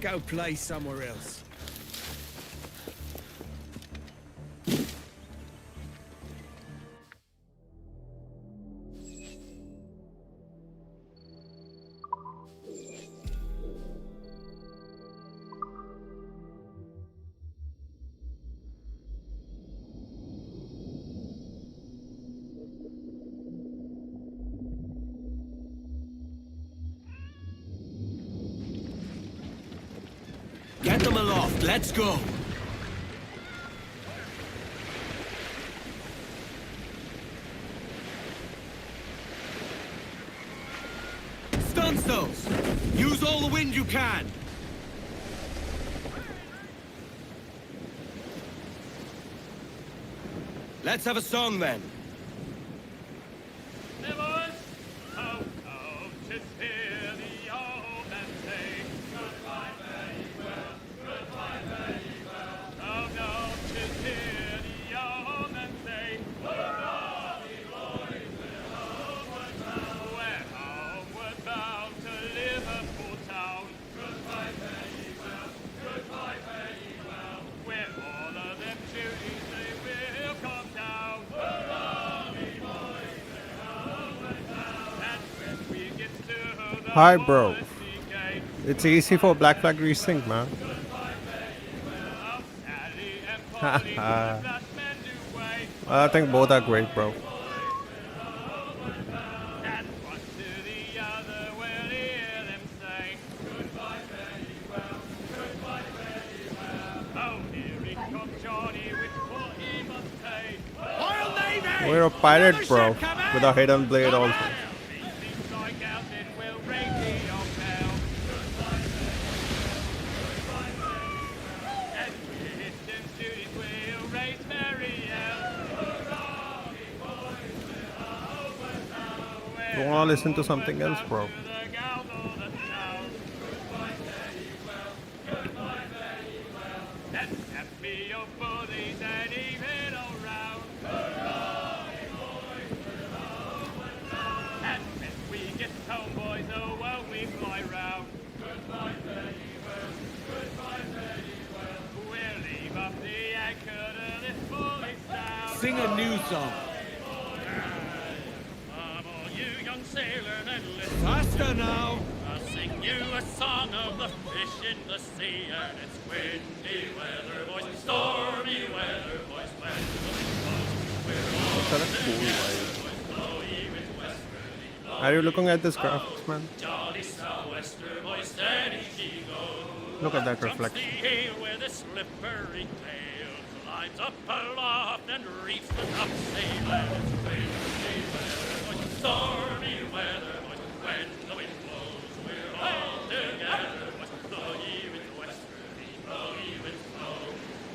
Go play somewhere else. Get them aloft, let's go! Stance those! Use all the wind you can! Let's have a song then. Hi bro, it's easy for Black Flag RESYNCED, man. I think both are great, bro. We're a pirate, bro, with a hidden blade also. You wanna listen to something else, bro? Sing a new song. Faster now! I'll sing you a song of the fish in the sea, and it's windy weather, boys, stormy weather, boys, when Are you looking at this graphics, man? jolly sou'wester, boys, steady she goes. Look at that Jumps the reflection. heel with a slippery tail, climbs up aloft and reefs the topsail, and it's windy weather, boys, stormy weather, boys, when the wind blows, we're all together, boys, blow ye with westerly, blow ye with blow.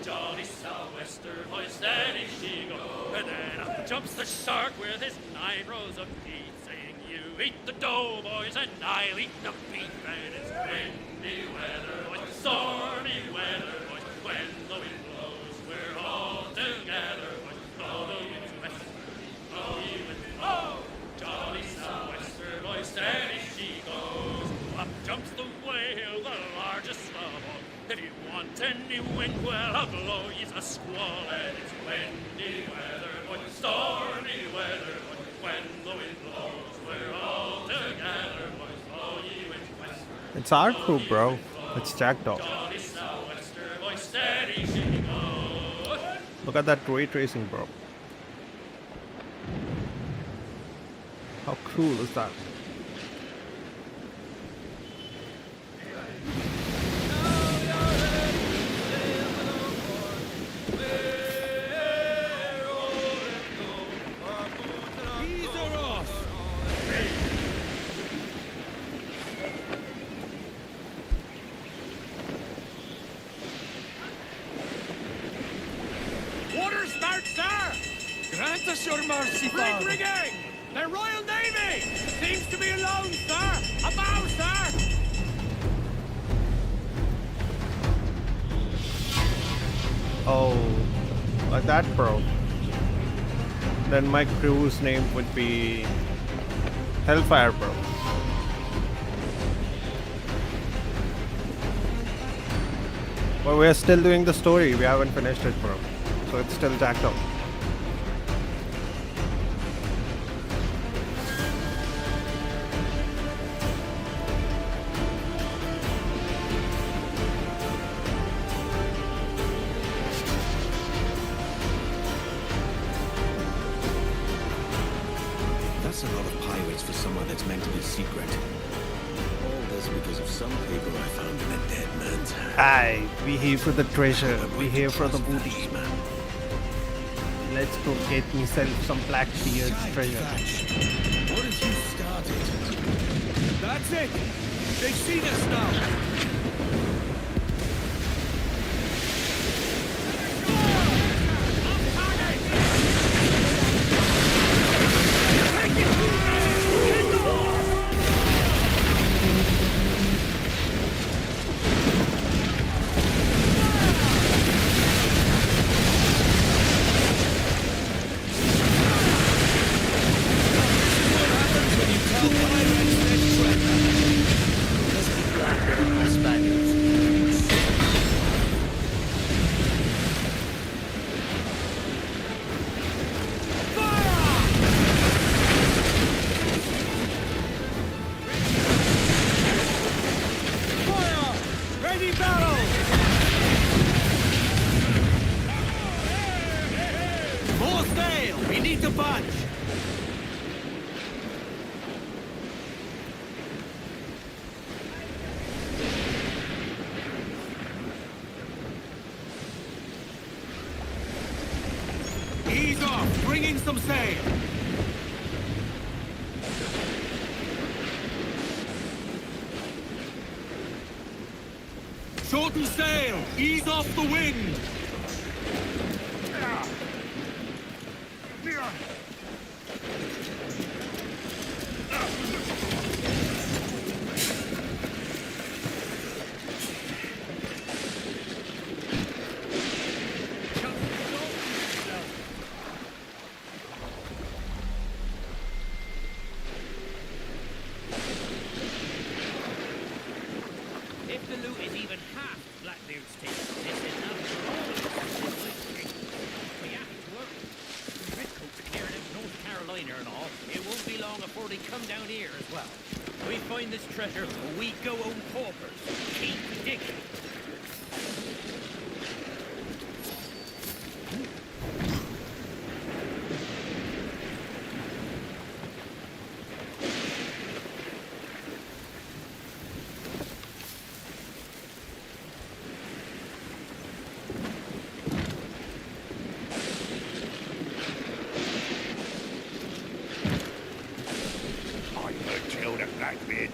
Jolly sou'wester, boys, steady she goes. And then up jumps the shark with his 9 rows of teeth, saying, you eat the dough, boys, and I'll eat the beef, and it's windy weather, boys, stormy weather, boys, when the wind blows, we're all together, boys, blow the wind westerly, blow ye with blow. Jolly sou'wester, boys, steady she goes. Up jumps the whale, the largest of all. If you want any wind, well, I'll blow ye's a squall, and it's windy weather, boys, stormy weather, boys, when the wind blows, we're all together, boys, blow ye with westerly. It's our crew, bro. It's Jackdaw. Jolly sou'wester, boys, steady she goes. Look at that ray tracing, bro. How cool is that? Ease her off! Water start, sir! Grant us your mercy, Father. Brig rigging! The Royal Navy! Seems to be alone, sir! A bow, sir! Oh, like that, bro. Then my crew's name would be Hellfire, bro. But we're still doing the story. We haven't finished it, bro. So it's still jacked up. That's a lot of pirates for somewhere that's meant to be secret. All this because of some paper I found in a dead man's hand. Aye, we here for the treasure. We here for the booty. Thatch, man. Let's go get myself some Blackbeard's treasure. What have you started? That's it! They've seen us now! Ease off! Bring in some sail! Shorten sail! Ease off the wind! If the loot is even half Blackbeard's take, this is enough for all of us. We have to work. Redcoats clearing out North Carolina and all. It won't be long before they come down here as well. We find this treasure, we go own paupers. Keep digging. Blackbeard.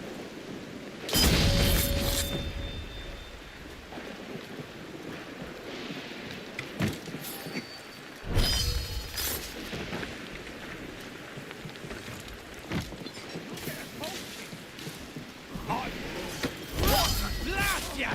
Blast ya!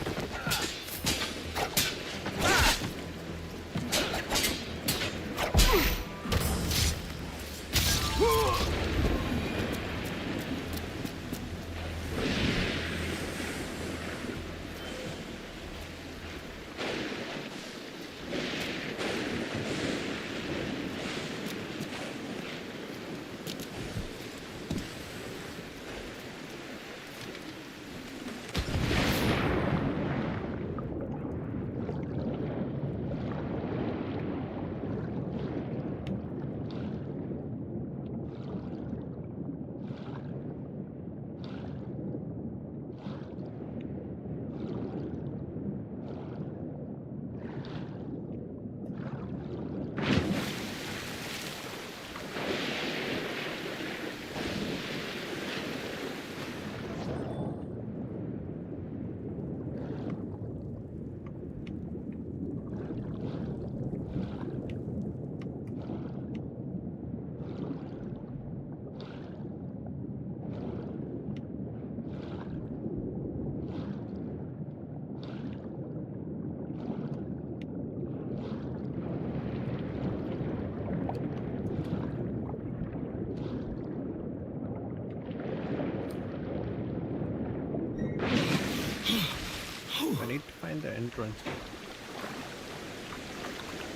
need to find the entrance.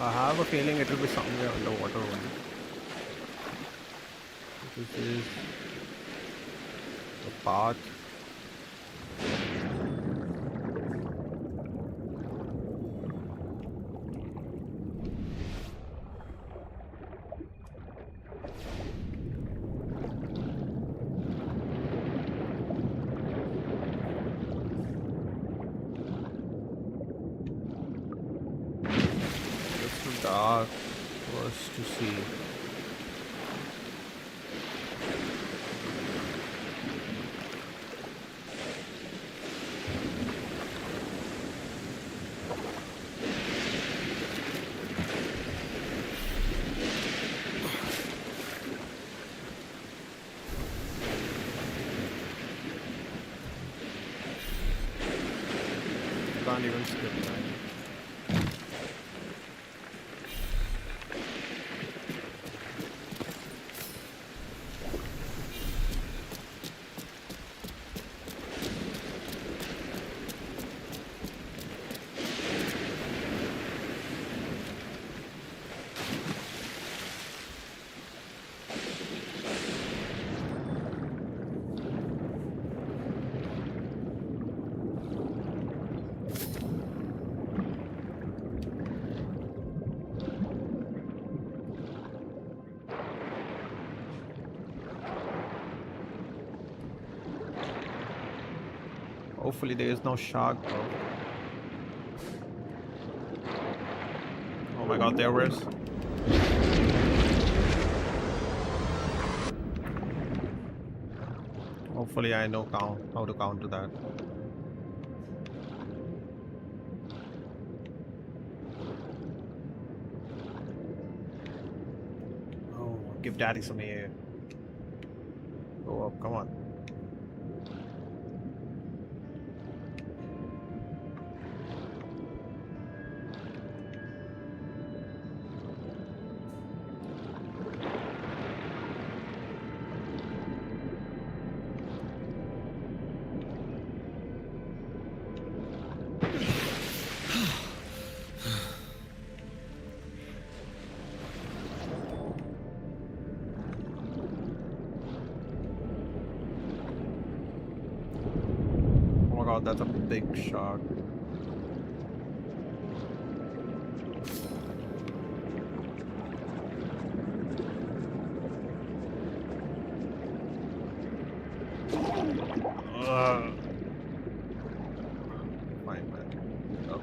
I have a feeling it will be somewhere underwater only. This is the path. Dark for us to see. Can't even skip that. Hopefully there is no shark, bro. Oh my god, there is. Hopefully I know how to counter that. Oh, give daddy some air. Go up, come on. That's a big shark. Fine, man. Oh.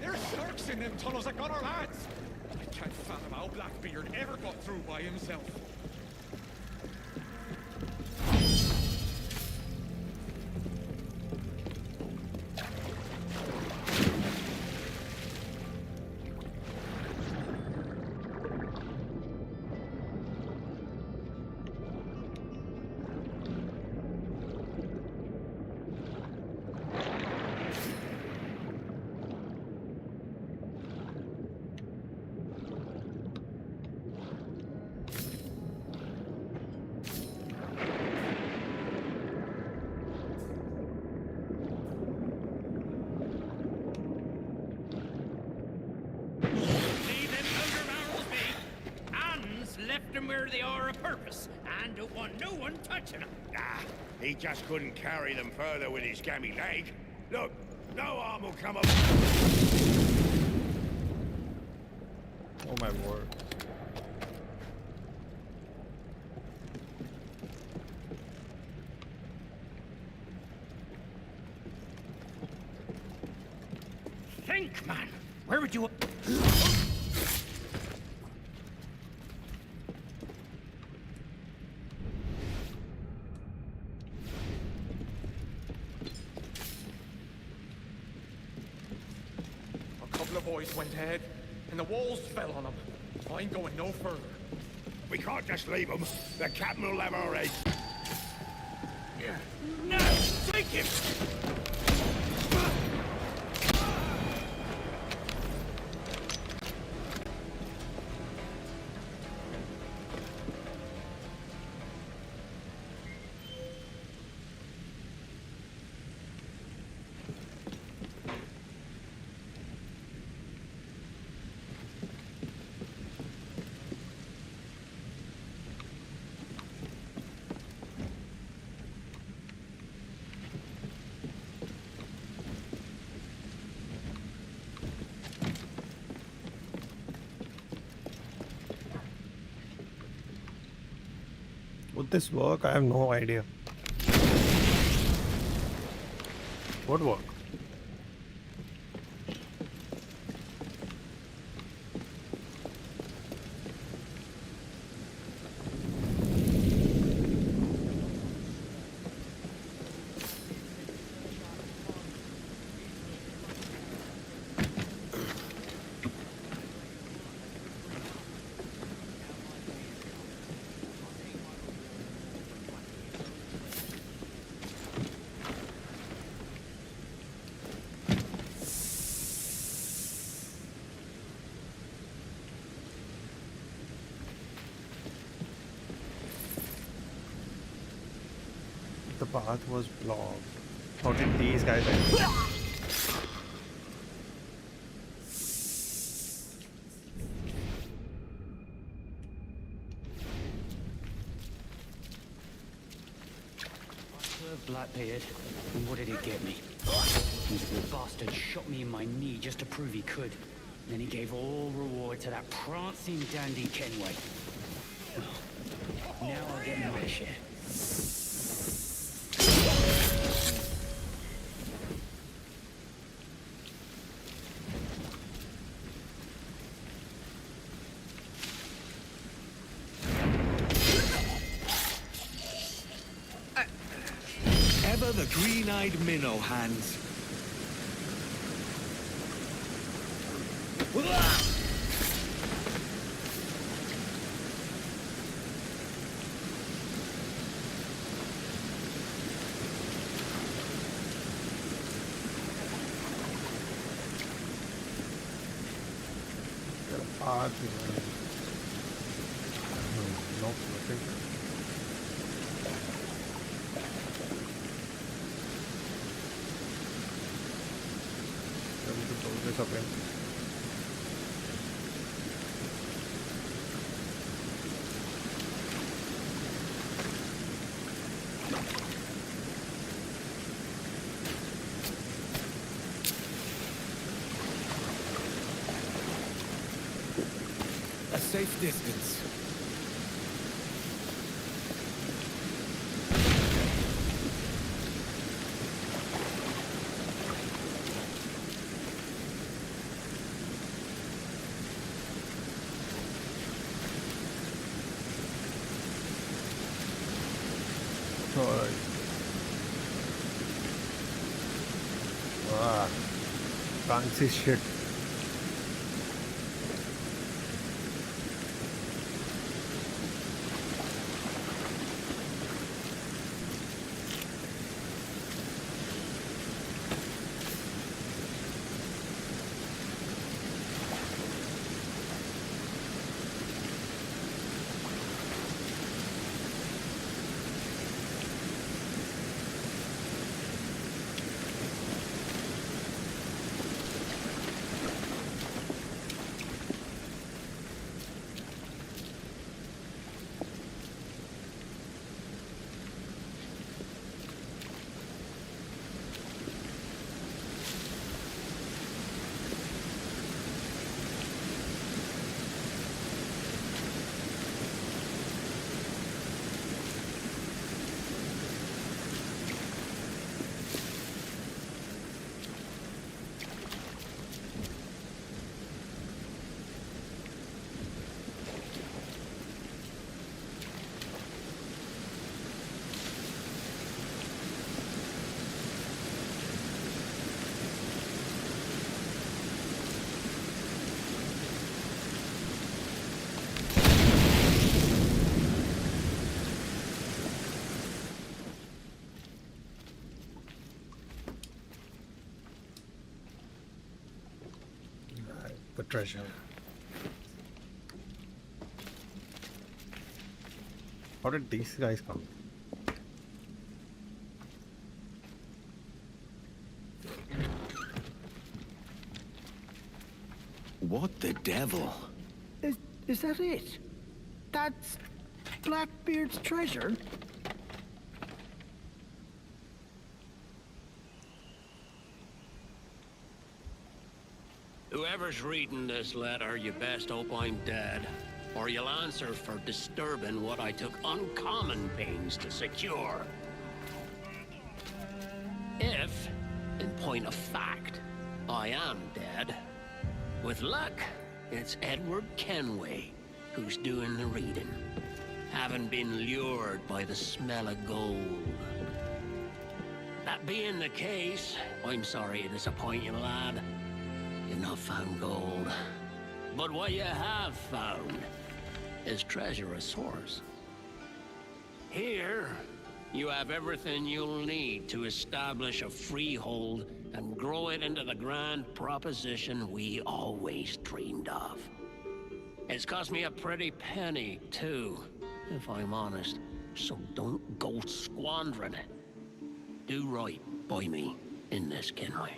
There's sharks in them tunnels that got our lads. I can't fathom how Blackbeard ever got through by himself. Where they are a purpose, and don't want no one touching them. Nah, he just couldn't carry them further with his gammy leg. Look, no harm will come of it. Oh my word. Think, man. Where would you... Boys went ahead, and the walls fell on them. I ain't going no further. We can't just leave them. The captain will have our heads. No! Take him! Would this work? I have no idea. Would work. The path was blocked. How did these guys enter? Blackbeard, and what did he get me? The bastard shot me in my knee just to prove he could. Then he gave all reward to that prancing dandy Kenway. Well, now I'll get my share. Ever the green-eyed minnow hands. Path. No, nothing. This up in. A safe distance. Wow. Fancy shit. The treasure. How did these guys come? What the devil? Is that it? That's Blackbeard's treasure? Whoever's reading this letter, you best hope I'm dead. or you'll answer for disturbing what I took uncommon pains to secure. If, in point of fact, I am dead, with luck, it's Edward Kenway who's doing the reading, having been lured by the smell of gold. That being the case, I'm sorry to disappoint you, lad. You've not found gold. But what you have found is treasure of source. Here, you have everything you'll need to establish a freehold and grow it into the grand proposition we always dreamed of. It's cost me a pretty penny, too, if I'm honest, so don't go squandering it. Do right by me in this, Kenway.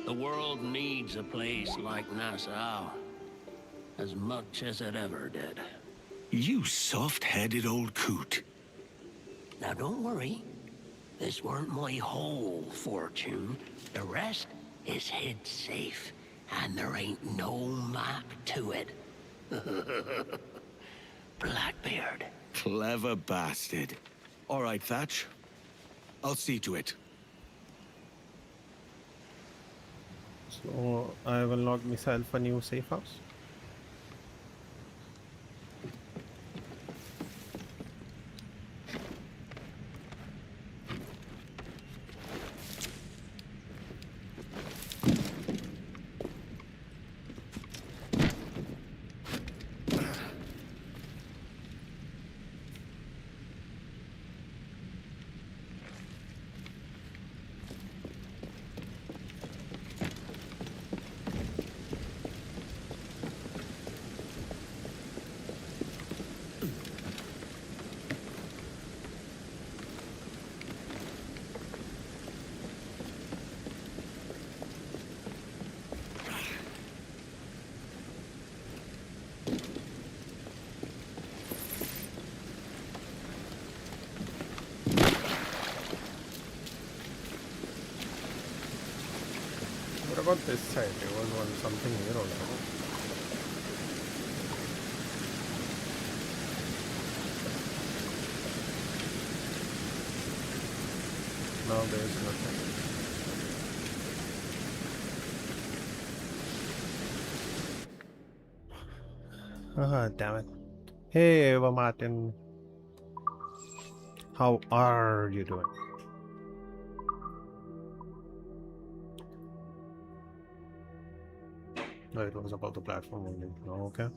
The world needs a place like Nassau as much as it ever did. You soft-headed old coot. Now don't worry, this weren't my whole fortune. The rest is hid safe, and there ain't no map to it. Blackbeard. Clever bastard. All right, Thatch. I'll see to it. So I will log myself a new safe house. What about this side? There was one something here also. Now there is nothing. Ah, damn it. Hey, Eva Martin. How are you doing? No, it was about the platform only. Oh, okay.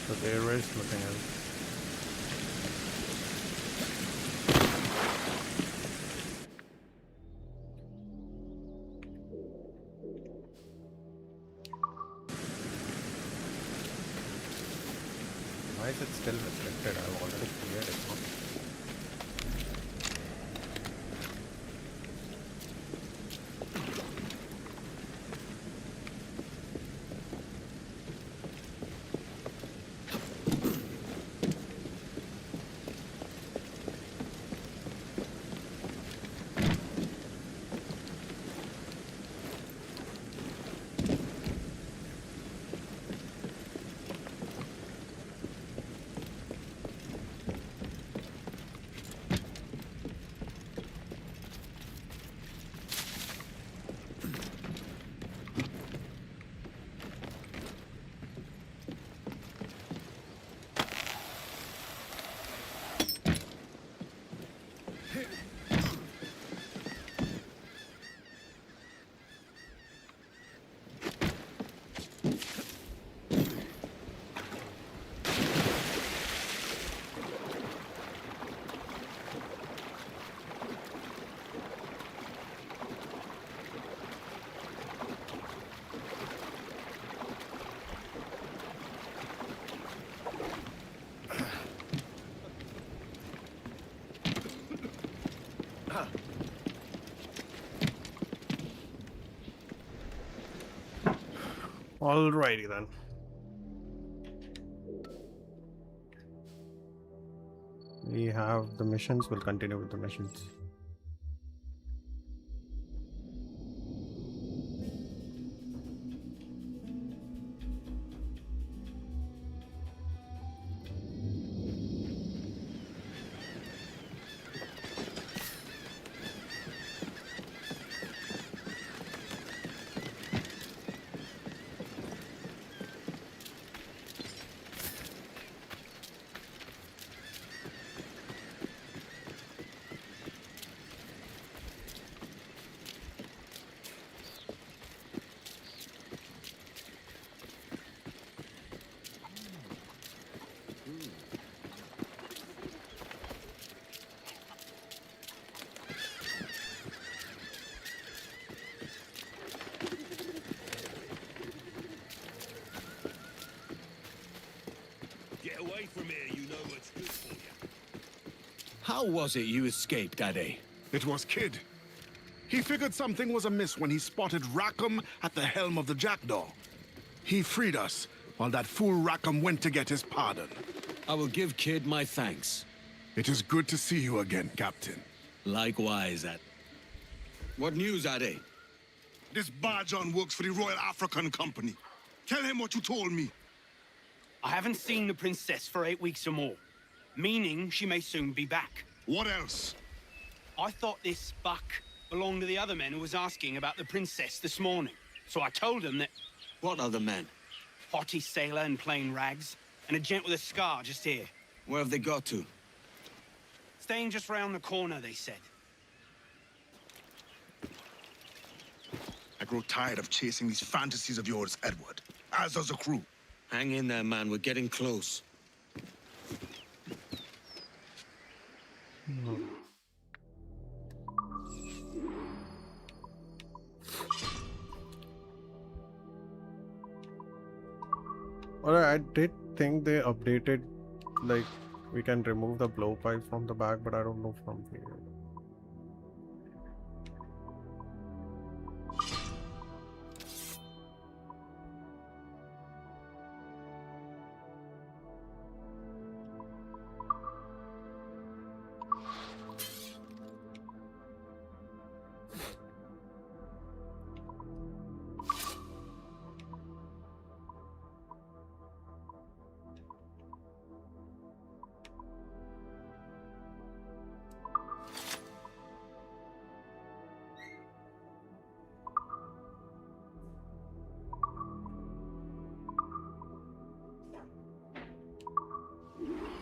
So there is nothing else. Why is it still restricted? I've already cleared it. Alrighty then. We have the missions. We'll continue with the missions. Get away from here, you know what's good for you. How was it you escaped, Ade? It was Kid. He figured something was amiss when he spotted Rackham at the helm of the Jackdaw. He freed us, while that fool Rackham went to get his pardon. I will give Kid my thanks. It is good to see you again, Captain. Likewise, Ade. What news, Ade? This Barjon works for the Royal African Company. Tell him what you told me. I haven't seen the princess for 8 weeks or more, meaning she may soon be back. What else? I thought this buck belonged to the other men who was asking about the princess this morning. So I told them that... What other men? Haughty sailor in plain rags, and a gent with a scar just here. Where have they got to? Staying just round the corner, they said. I grow tired of chasing these fantasies of yours, Edward. As does the crew. Hang in there, man. We're getting close. Alright, I did think they updated, like, we can remove the blowpipe from the back, but I don't know from here.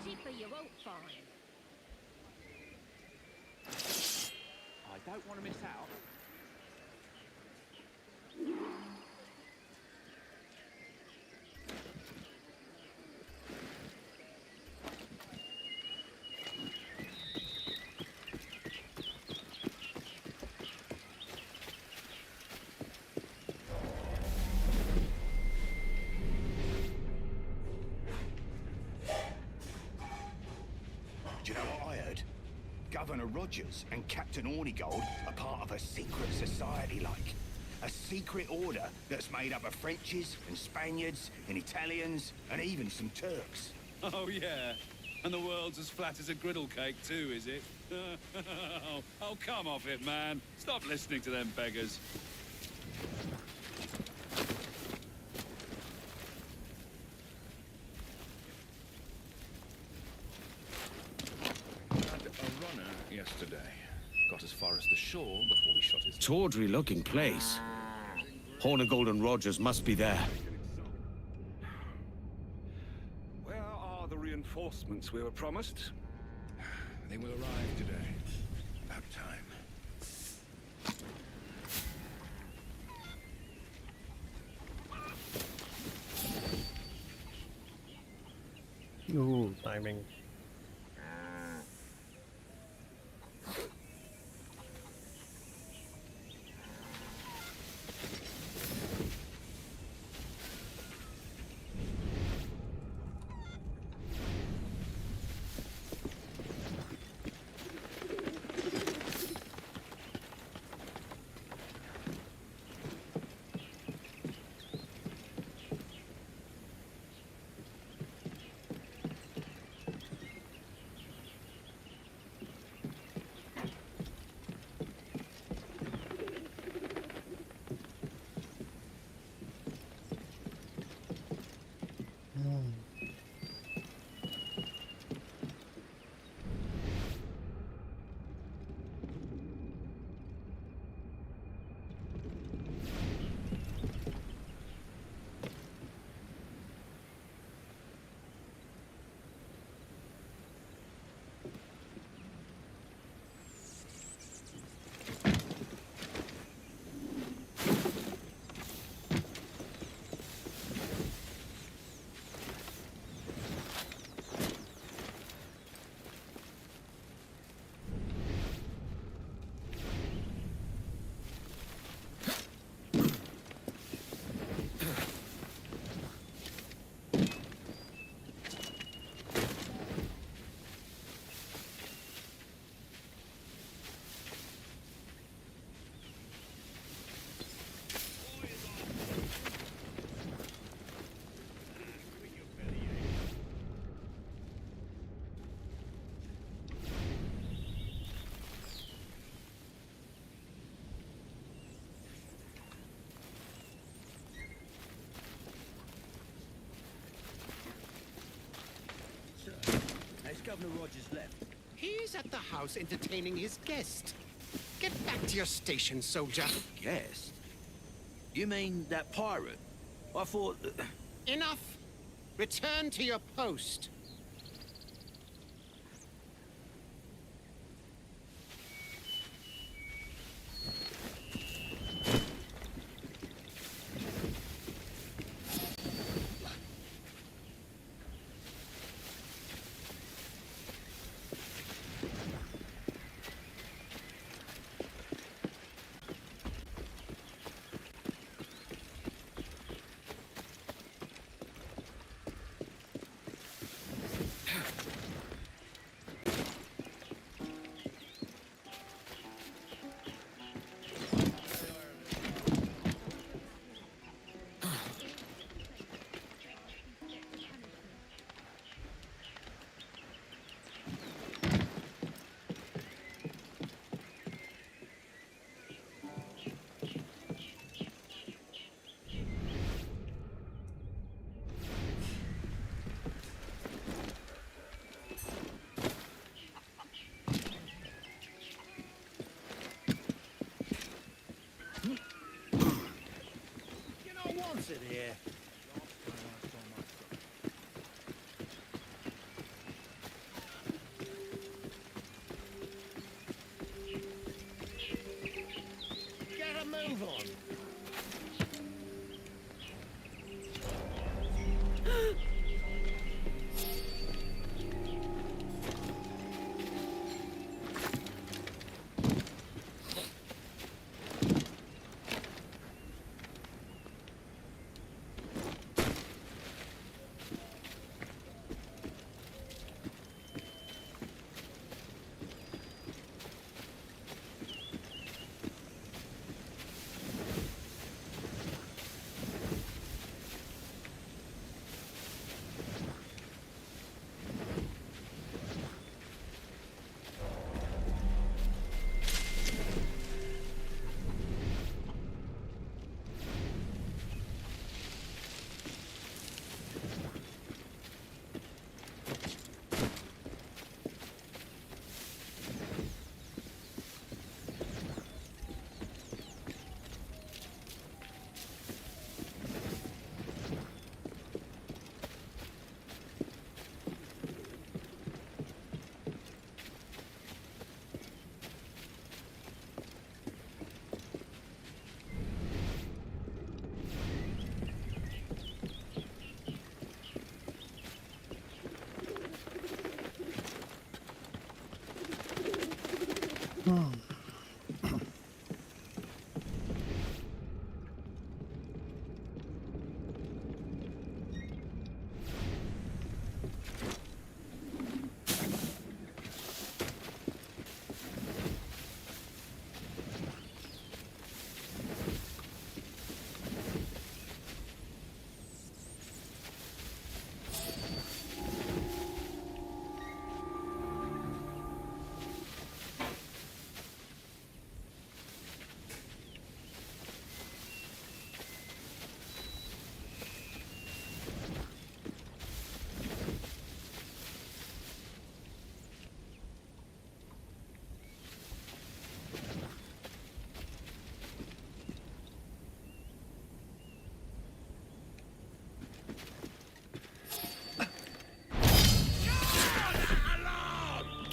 Cheaper you won't find. I don't want to miss out. Do you know what I heard? Governor Rogers and Captain Ornigold are part of a secret society, like. A secret order that's made up of Frenchies and Spaniards and Italians and even some Turks. Oh, yeah. And the world's as flat as a griddle cake, too, is it? Oh, come off it, man. Stop listening to them beggars. A runner yesterday. Got as far as the shore before we shot his... Tawdry looking place. Hornigold and Rogers must be there. Where are the reinforcements we were promised? They will arrive today. About time. Ooh, timing. Governor Rogers left? He's at the house entertaining his guest. Get back to your station, soldier. Guest? You mean that pirate? I thought... Enough. Return to your post. Sit here. Get a move on.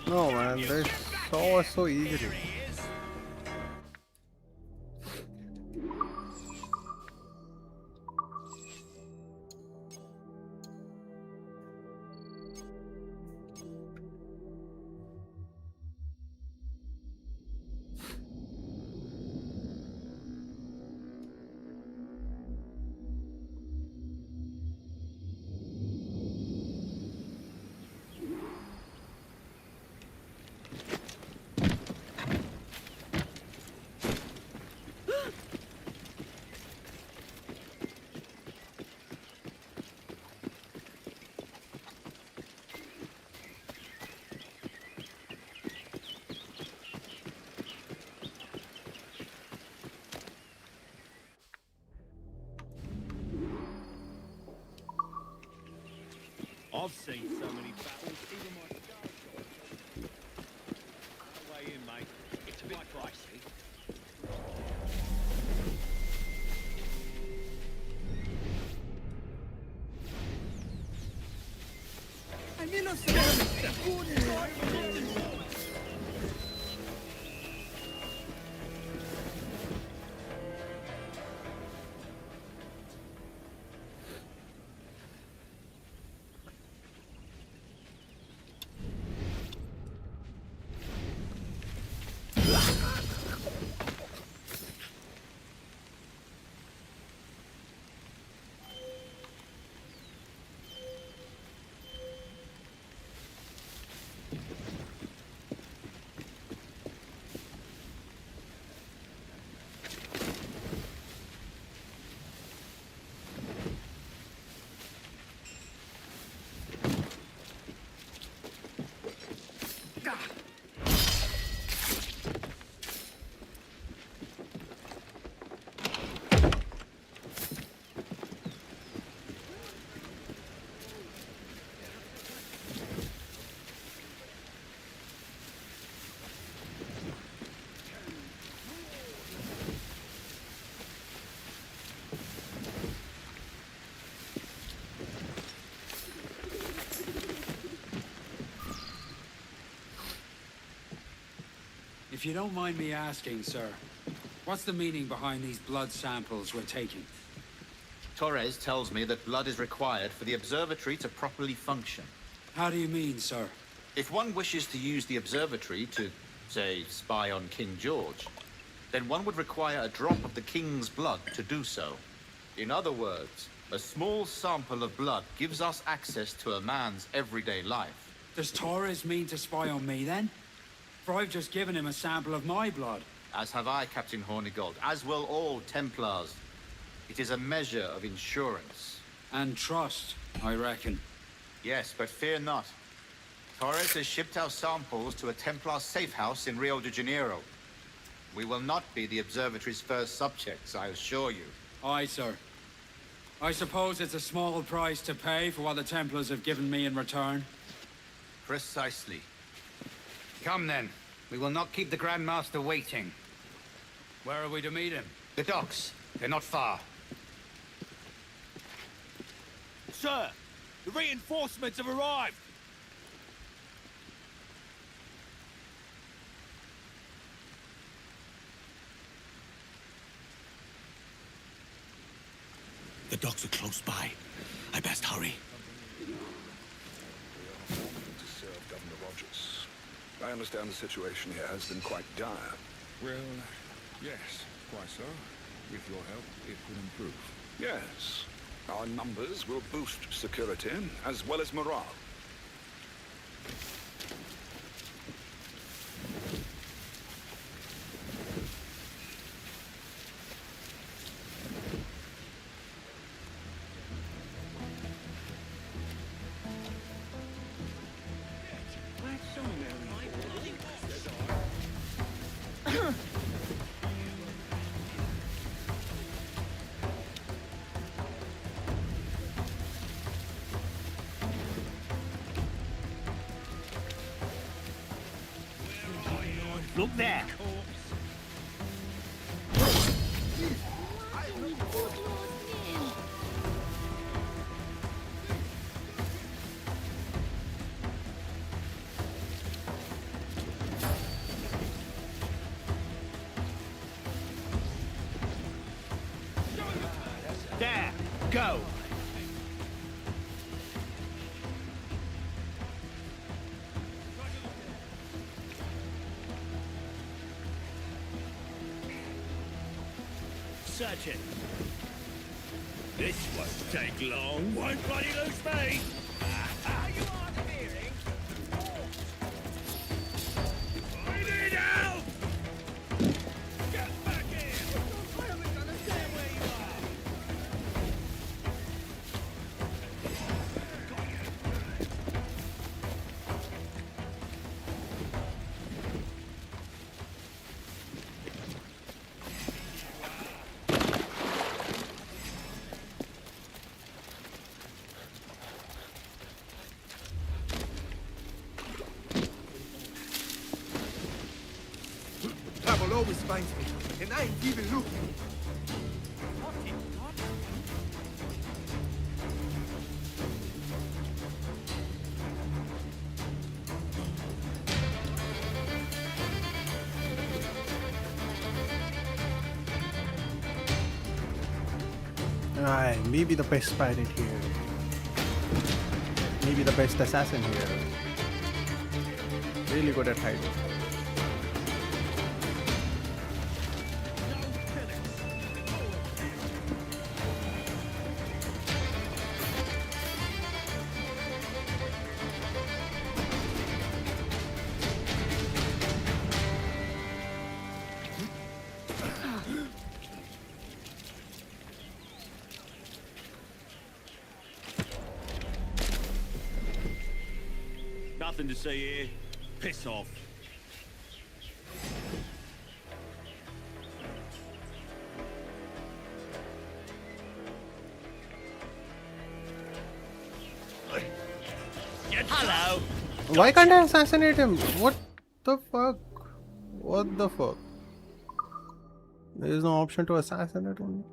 No man, they saw us so easily. I've seen so many battles, even my a bit pricey. I'm innocent! If you don't mind me asking, sir, what's the meaning behind these blood samples we're taking? Torres tells me that blood is required for the observatory to properly function. How do you mean, sir? If one wishes to use the observatory to, say, spy on King George, then one would require a drop of the King's blood to do so. In other words, a small sample of blood gives us access to a man's everyday life. Does Torres mean to spy on me, then? For I've just given him a sample of my blood. As have I, Captain Hornigold, as will all Templars. It is a measure of insurance. And trust, I reckon. Yes, but fear not. Torres has shipped our samples to a Templar safe house in Rio de Janeiro. We will not be the observatory's first subjects, I assure you. Aye, sir. I suppose it's a small price to pay for what the Templars have given me in return. Precisely. Come then. We will not keep the Grand Master waiting. Where are we to meet him? The docks. They're not far. Sir, the reinforcements have arrived! The docks are close by. I best hurry. To serve Governor Rogers. I understand the situation here has been quite dire. Well, yes, quite so. With your help, it will improve. Yes. Our numbers will boost security, as well as morale. Look there! There! Go! Search it. This won't take long. Won't bloody lose me! Are you hard of hearing? I need help! Get back here! Where are we gonna stay where you are? always finds me, and I ain't even looking. Aye, maybe the best pirate here. Maybe the best assassin here. Really good at hiding. Nothing to see here. Piss off. Hello. Why can't I assassinate him? What the fuck? What the fuck? There is no option to assassinate him.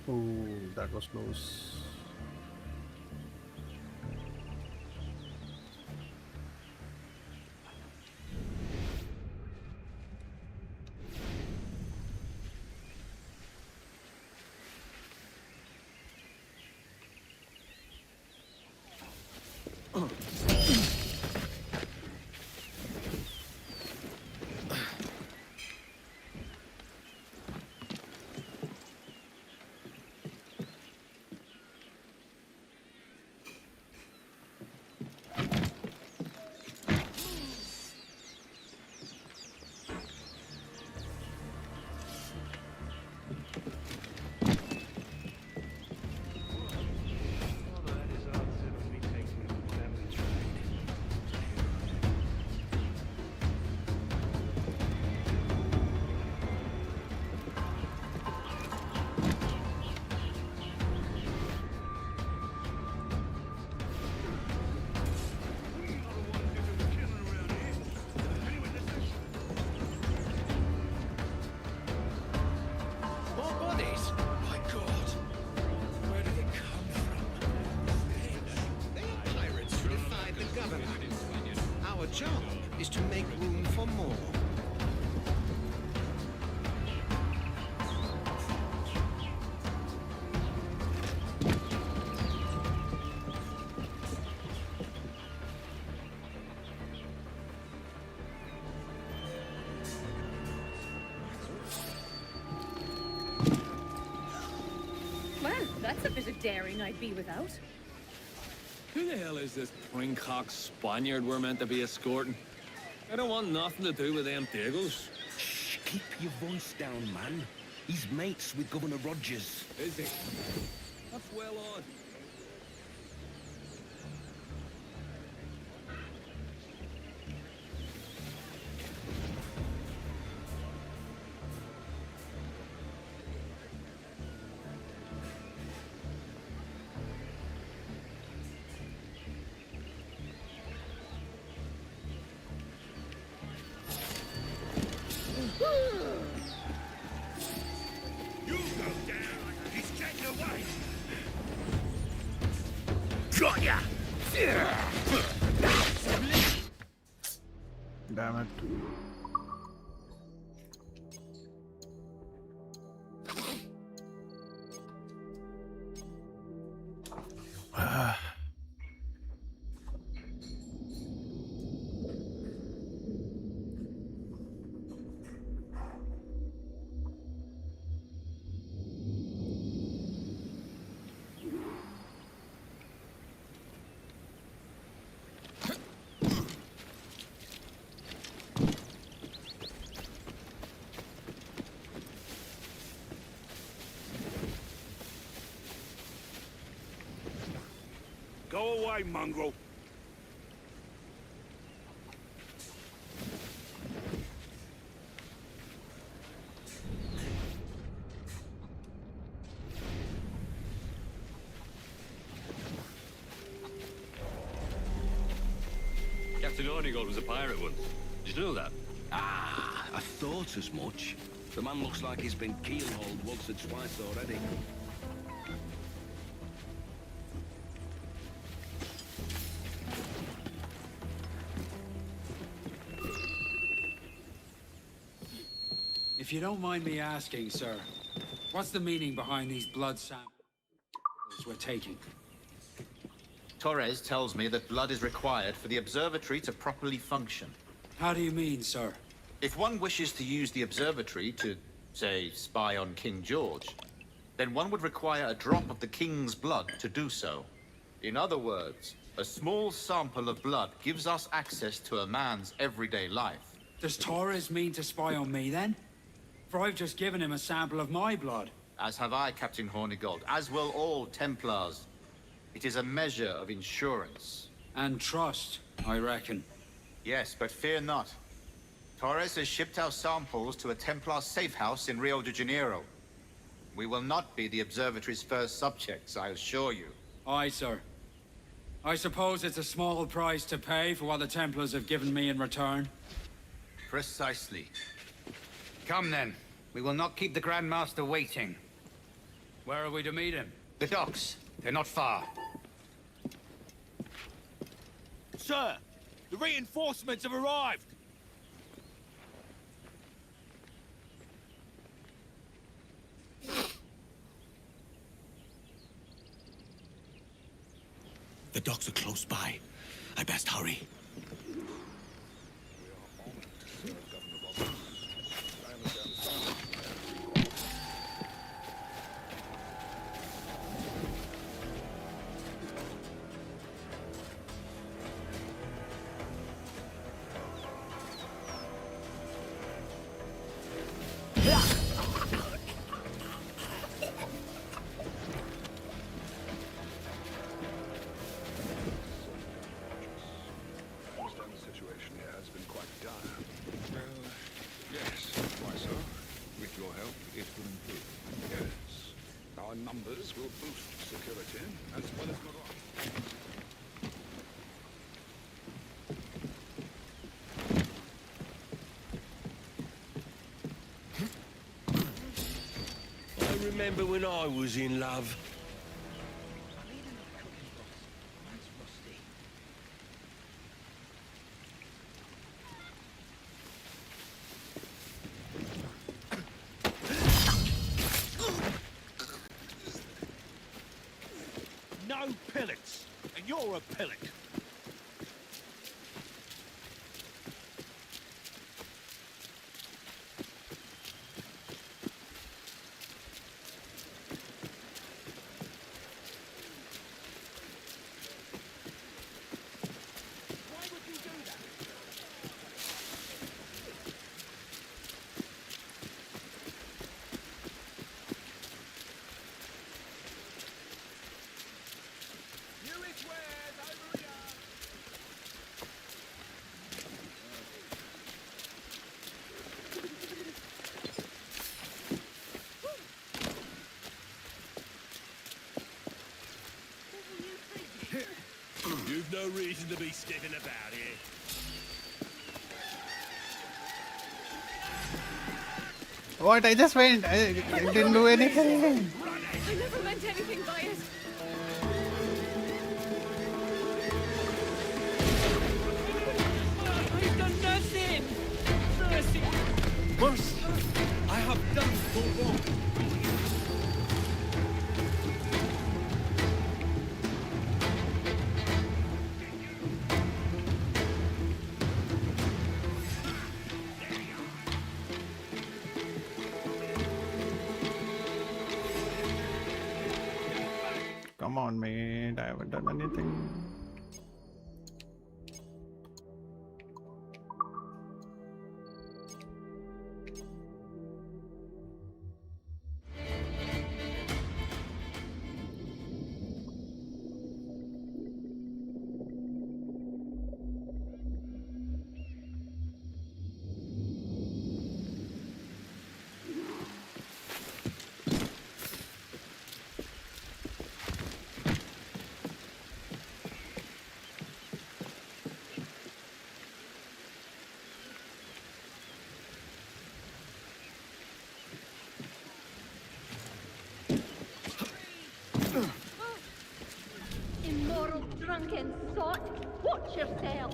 Ooh, that was close. Our job is to make room for more. Well, that's a bit of daring I'd be without. Who the hell is this pringcock Spaniard we're meant to be escorting? I don't want nothing to do with them Dagoes. Shh, keep your voice down, man. He's mates with Governor Rogers. Is he? That's well odd. You go down. He's getting away. Got ya! Damn it. away, mongrel. Captain Hornigold was a pirate once. Did you know that? Ah, I thought as much. The man looks like he's been keelhauled once or twice already. If you don't mind me asking, sir, what's the meaning behind these blood samples we're taking? Torres tells me that blood is required for the observatory to properly function. How do you mean, sir? If one wishes to use the observatory to, say, spy on King George, then one would require a drop of the king's blood to do so. In other words, a small sample of blood gives us access to a man's everyday life. Does Torres mean to spy on me, then? For I've just given him a sample of my blood. As have I, Captain Hornigold, as will all Templars. It is a measure of insurance. And trust, I reckon. Yes, but fear not. Torres has shipped our samples to a Templar safe house in Rio de Janeiro. We will not be the observatory's first subjects, I assure you. Aye, sir. I suppose it's a small price to pay for what the Templars have given me in return. Precisely. Come then. We will not keep the Grand Master waiting. Where are we to meet him? The docks. They're not far. Sir, the reinforcements have arrived. The docks are close by. I best hurry. Numbers will boost security, as well as morale. I remember when I was in love. No pellets, and you're a pellet. You've no reason to be sticking about here. What? I just went. I didn't do anything. I never meant anything by it. I've done nothing. Mercy. Mercy. I have done no wrong. Come on, mate. I haven't done anything. caught. Watch yourself.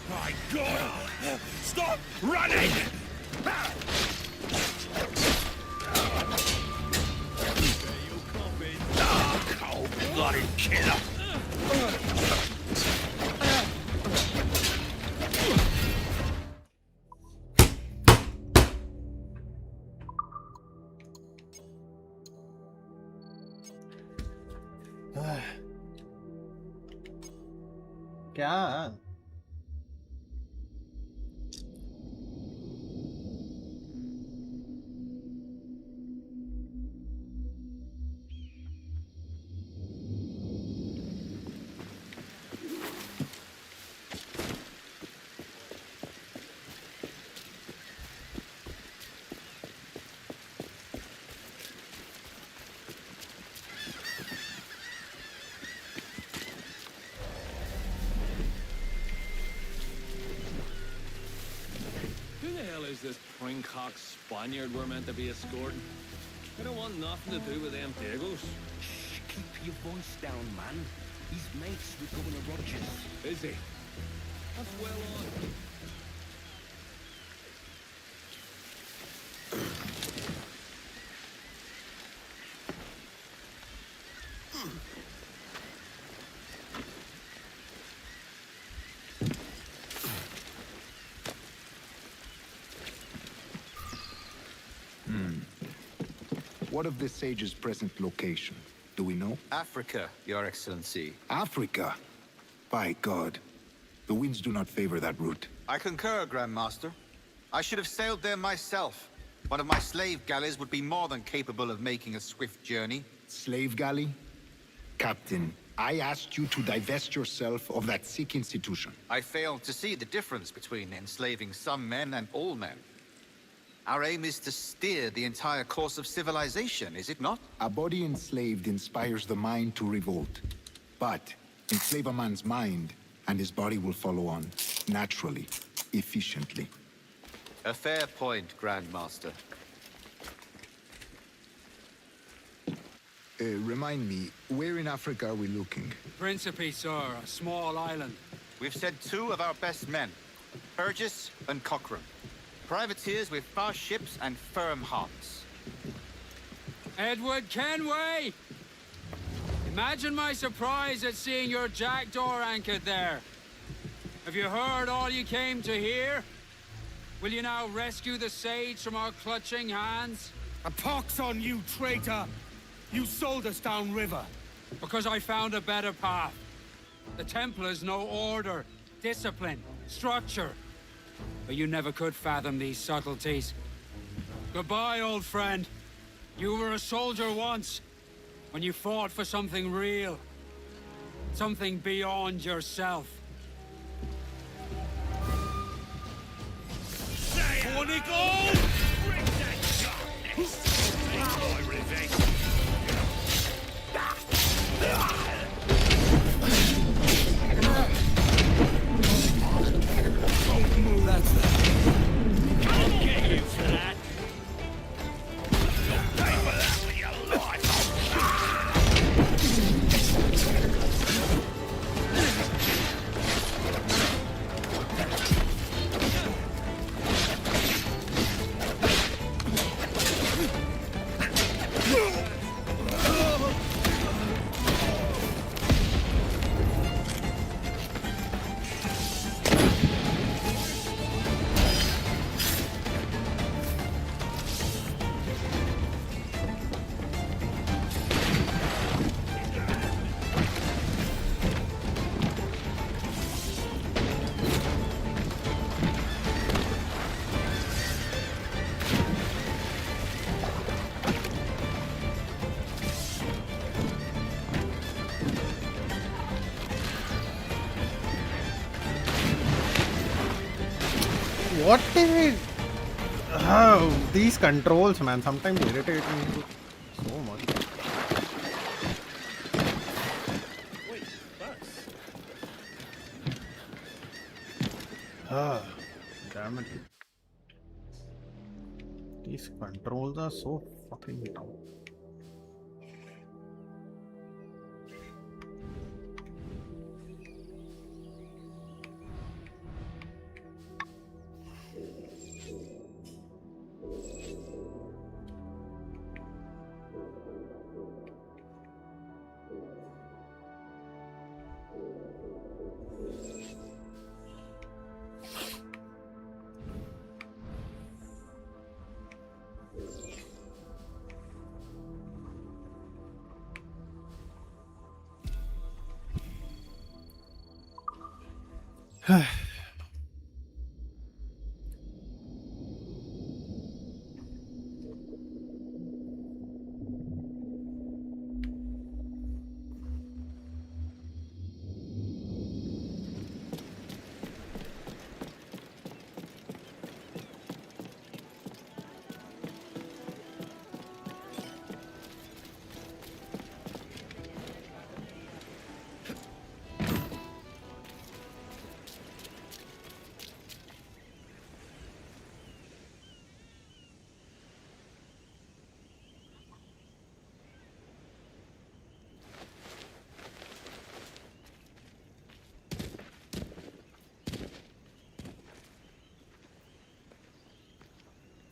My God! Stop running! Cold-blooded killer! क्या Is this pringcock Spaniard we're meant to be escorting? I don't want nothing to do with them Dagos. Shh, keep your voice down, man. He's mates with Governor Rogers. Is he? That's well on. What of the sage's present location? Do we know? Africa, Your Excellency. Africa? By God. The winds do not favor that route. I concur, Grand Master. I should have sailed there myself. One of my slave galleys would be more than capable of making a swift journey. Slave galley? Captain, I asked you to divest yourself of that sick institution. I failed to see the difference between enslaving some men and all men. Our aim is to steer the entire course of civilization, is it not? A body enslaved inspires the mind to revolt. But enslave a man's mind, and his body will follow on, naturally, efficiently. A fair point, Grand Master. Remind me, where in Africa are we looking? Principe, sir, a small island. We've sent 2 of our best men, Burgess and Cochrane. Privateers with fast ships and firm hearts. Edward Kenway! Imagine my surprise at seeing your jackdaw anchored there. Have you heard all you came to hear? Will you now rescue the sage from our clutching hands? A pox on you, traitor! You sold us downriver. Because I found a better path. The Templars know order, discipline, structure. But you never could fathom these subtleties. Goodbye, old friend. You were a soldier once, when you fought for something real. Something beyond yourself. 20 gold! Bring that darkness! Take my revenge! Don't move. That's that. I'll get you for that. You'll pay for that with your life. What is it? Oh, these controls, man, sometimes irritate me so much. Wait, that's... Ah, damn it. These controls are so fucking dumb.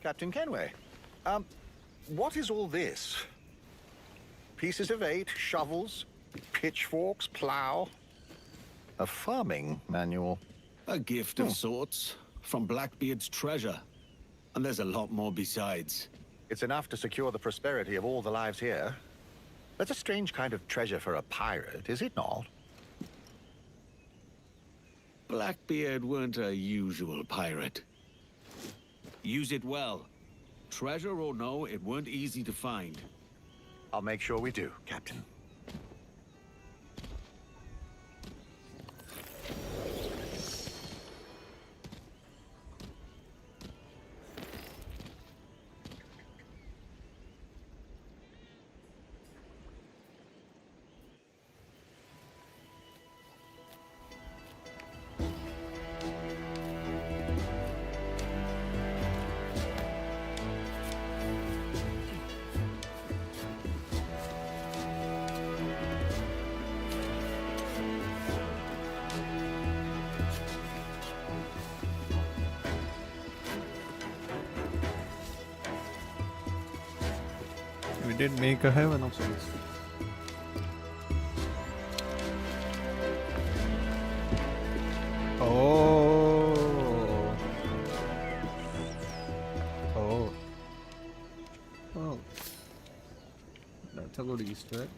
Captain Kenway, what is all this? Pieces of 8, shovels, pitchforks, plow. A farming manual. A gift of sorts from Blackbeard's treasure. And there's a lot more besides. It's enough to secure the prosperity of all the lives here. That's a strange kind of treasure for a pirate, is it not? Blackbeard weren't a usual pirate. Use it well. Treasure or no, it weren't easy to find. I'll make sure we do, Captain. We did make a heaven of sense. Oh. Oh. Oh. That's a good Easter egg.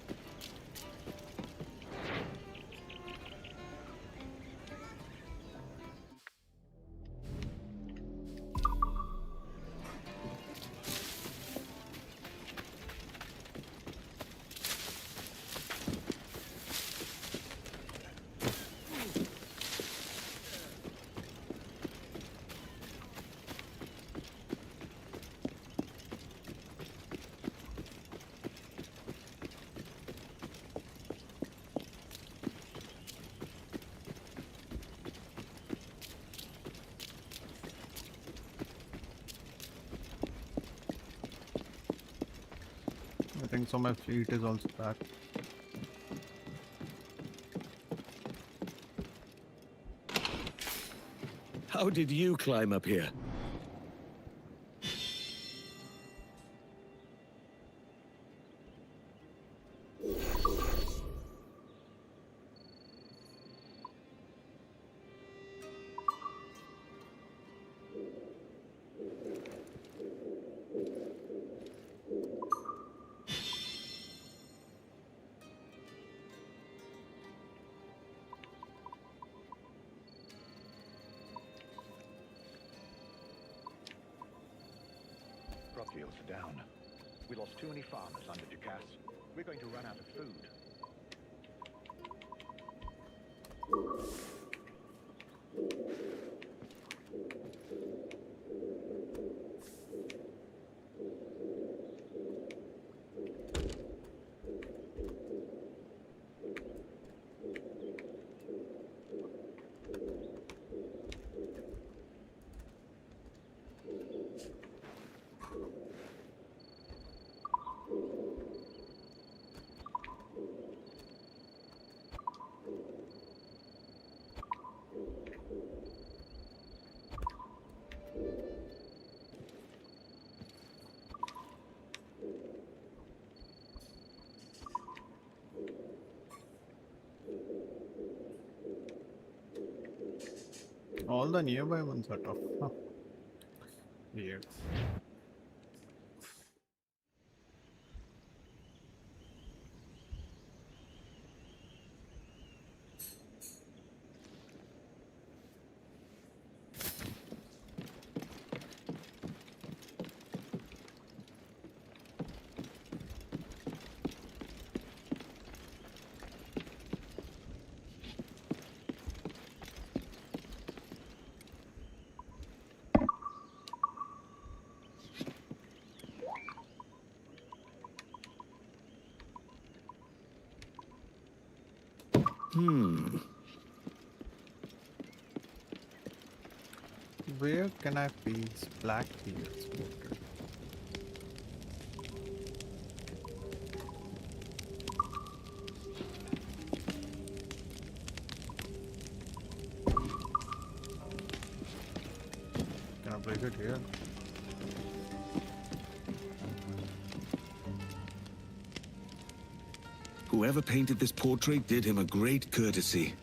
I think so. My fleet is also back. How did you climb up here? Crop fields are down. We lost too many farmers under Ducasse. We're going to run out of food. All the nearby ones are tough. Huh. Weird. Where can I place Blackbeard's portrait? Can I place it here? Whoever painted this portrait did him a great courtesy,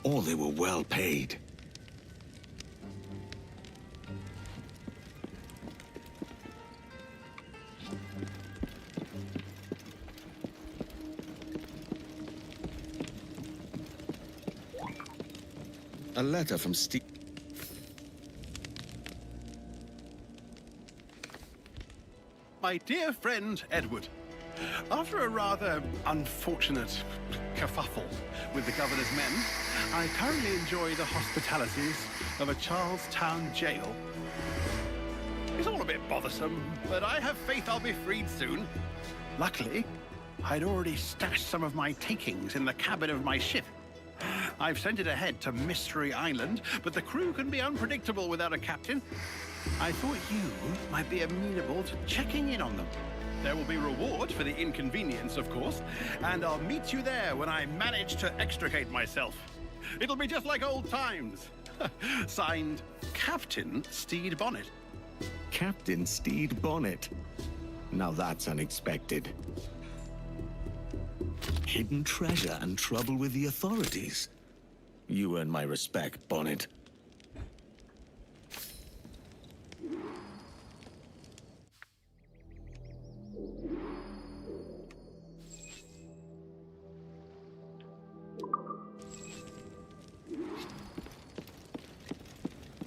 or they were well paid. A letter from Steve. My dear friend, Edward. After a rather unfortunate kerfuffle with the governor's men, I currently enjoy the hospitalities of a Charlestown jail. It's all a bit bothersome, but I have faith I'll be freed soon. Luckily, I'd already stashed some of my takings in the cabin of my ship. I've sent it ahead to Mystery Island, but the crew can be unpredictable without a captain. I thought you might be amenable to checking in on them. There will be reward for the inconvenience, of course, and I'll meet you there when I manage to extricate myself. It'll be just like old times. Signed, Captain Steed Bonnet. Captain Steed Bonnet. Now that's unexpected. Hidden treasure and trouble with the authorities. You earn my respect, Bonnet.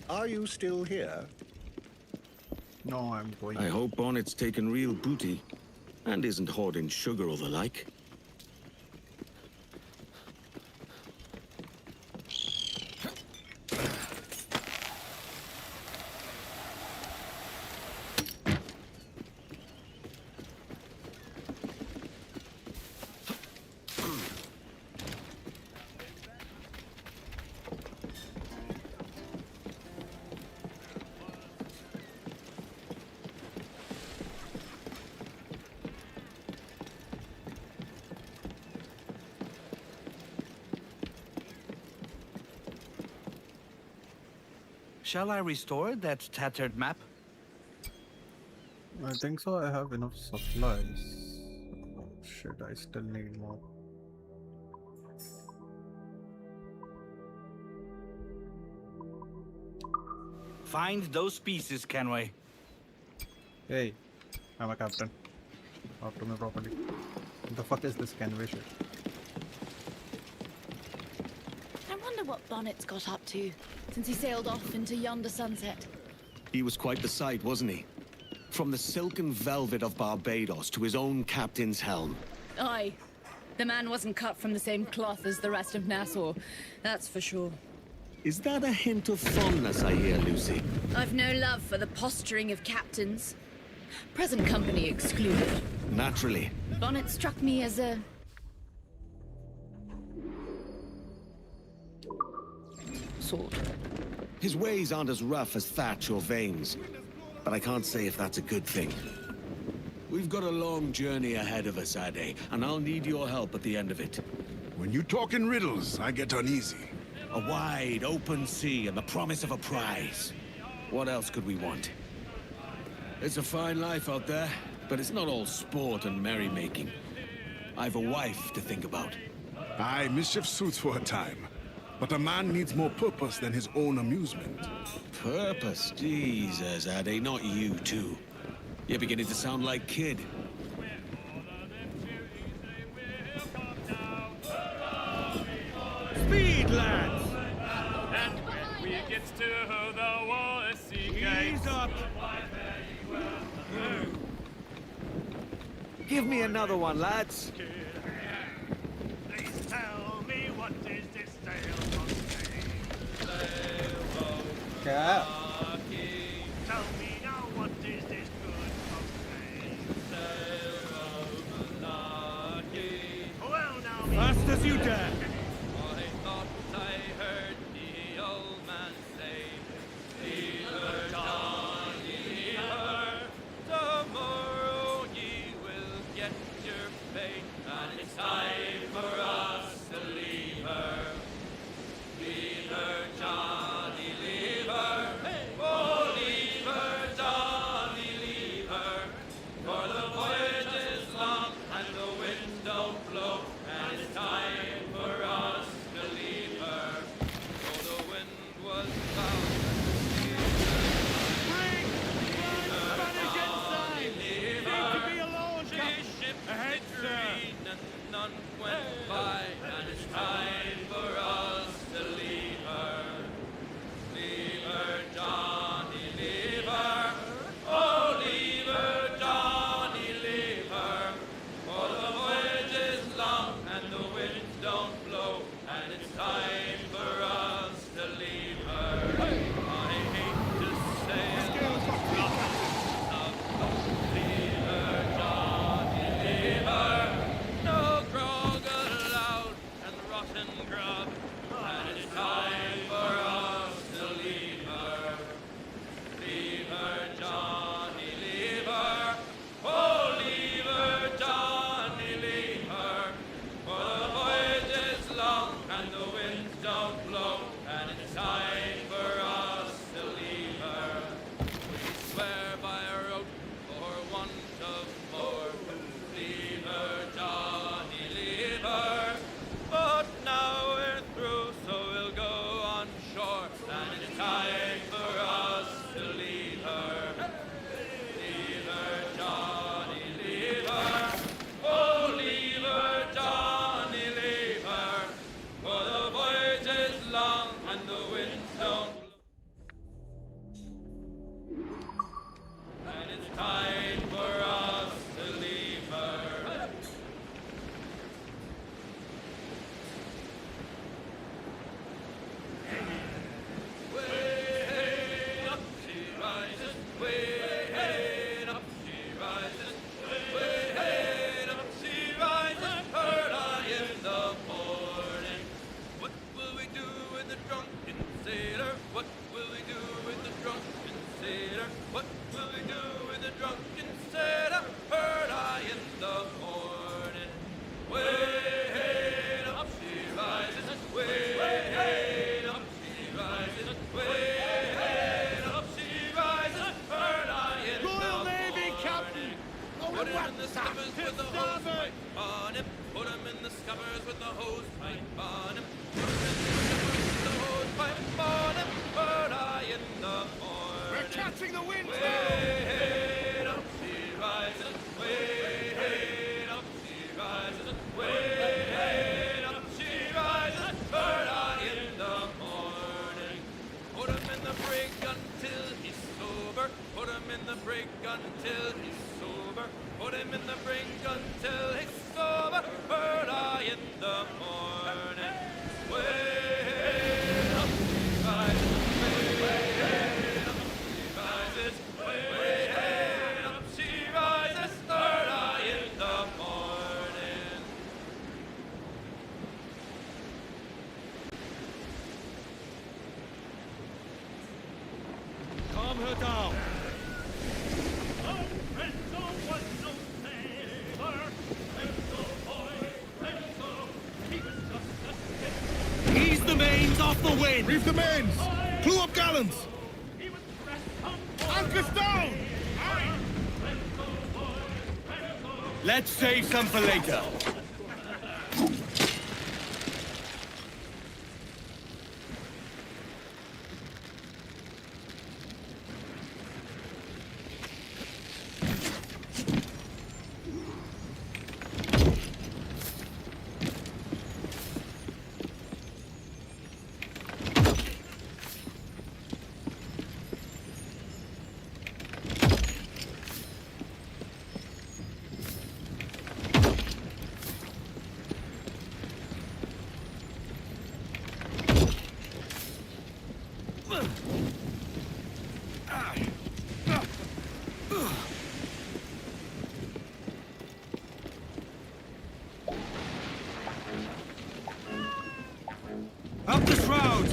Are you still here? No, I'm going. I hope Bonnet's taken real booty and isn't hoarding sugar or the like. Shall I restore that tattered map? I think so. I have enough supplies. Oh, shit, I still need more. Find those pieces, Kenway. Hey, I'm a captain. Talk to me properly. What the fuck is this Kenway shit? I wonder what Bonnet's got up to since he sailed off into yonder sunset. He was quite the sight, wasn't he? From the silken velvet of Barbados to his own captain's helm. Aye. The man wasn't cut from the same cloth as the rest of Nassau, that's for sure. Is that a hint of fondness I hear, Lucy? I've no love for the posturing of captains. Present company excluded. Naturally. Bonnet struck me as a... sort. His ways aren't as rough as Thatch or Vanes, but I can't say if that's a good thing. We've got a long journey ahead of us, Ade, and I'll need your help at the end of it. When you talk in riddles, I get uneasy. A wide, open sea and the promise of a prize. What else could we want? It's a fine life out there, but it's not all sport and merrymaking. I've a wife to think about. Aye, mischief suits for a time. But a man needs more purpose than his own amusement. Purpose? Jesus, Addy, not you too. You're beginning to sound like Kid. Speed, lads! And when we get to the Wallasey Gates... Ease up! Give me another one, lads. Please tell me what is this tale of क्या Tell me now what is this good of Well now, fast as you dare. I thought I heard the old man say, leave her, Johnny, leave her. Tomorrow ye will get your pay, and it's time for us to leave her. Leave her, Johnny, leave her. Oh, leave her, Johnny, leave her. For the voyage is long and the winds don't blow, and it's time for us to leave her. So the wind was foul. Bring! Spanish inside! Seem to be alone, ahead, sir! And none went by, and it's time for us to leave her. Leave her, Johnny, leave her. Oh, leave her, Johnny, leave her. For the voyage is long and the winds don't blow, and it's time for us to leave her. I hate to say it. Leave her, Johnny, leave her. No grog allowed and rotten grub, and it's time for us to leave her. Leave her, Johnny, leave her. Oh, leave her, Johnny, leave her. For the voyage is long and the winds don't blow, and it's time for us to leave her. We swear by our oath for want of more. Leave her, Johnny, leave her. But now we're through, so we'll go on shore, and it's time for us to leave her. Leave her, Johnny, leave her. Oh, leave her, Johnny, leave her. For the voyage is long and the winds don't blow. And it's time for us to leave her. Way up she rises, way up she rises, way up she rises, early in the morning. What will we do with the drunken sailor? What will we do with the drunken sailor? What will we do with the drunken sailor? Early in the morning. Way up she rises, way up she rises, way up she rises, early in the Royal Navy, morning. Captain! Put him in the scuppers with the hose pipe on him. Put him in the scuppers with the hose pipe on him. Put him in the scuppers with the hose pipe on him. Early in the morning. We're catching the wind now! Way up she rises, way up she rises, way up she rises, early in the morning. Put him in the brig until he's sober. Put him in the brig until he's sober. Put him in the brig until he's sober, early in the morning. Way up she rises, way up she rises, way up she rises, early in the morning. Calm her down! Ease the mains off the wind! Reef the mains! Clew up gallants! Anchors down! Let's save some for later.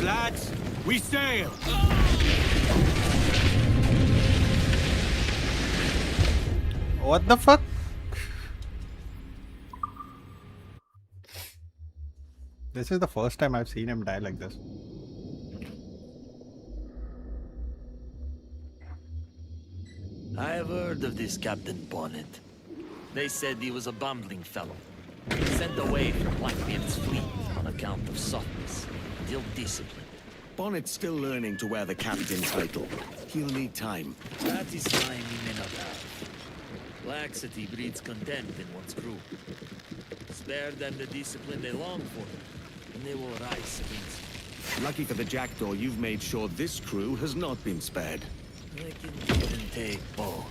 lads. We sail. What the fuck? This is the first time I've seen him die like this. I have heard of this Captain Bonnet. They said he was a bumbling fellow, sent away from Blackbeard's fleet on account of softness and ill-discipline. Bonnet's still learning to wear the captain title. He'll need time. That is time he may not have. Laxity breeds contempt in one's crew. Spare them the discipline they long for, and they will rise against you. Lucky for the Jackdaw, you've made sure this crew has not been spared. I can give and take both.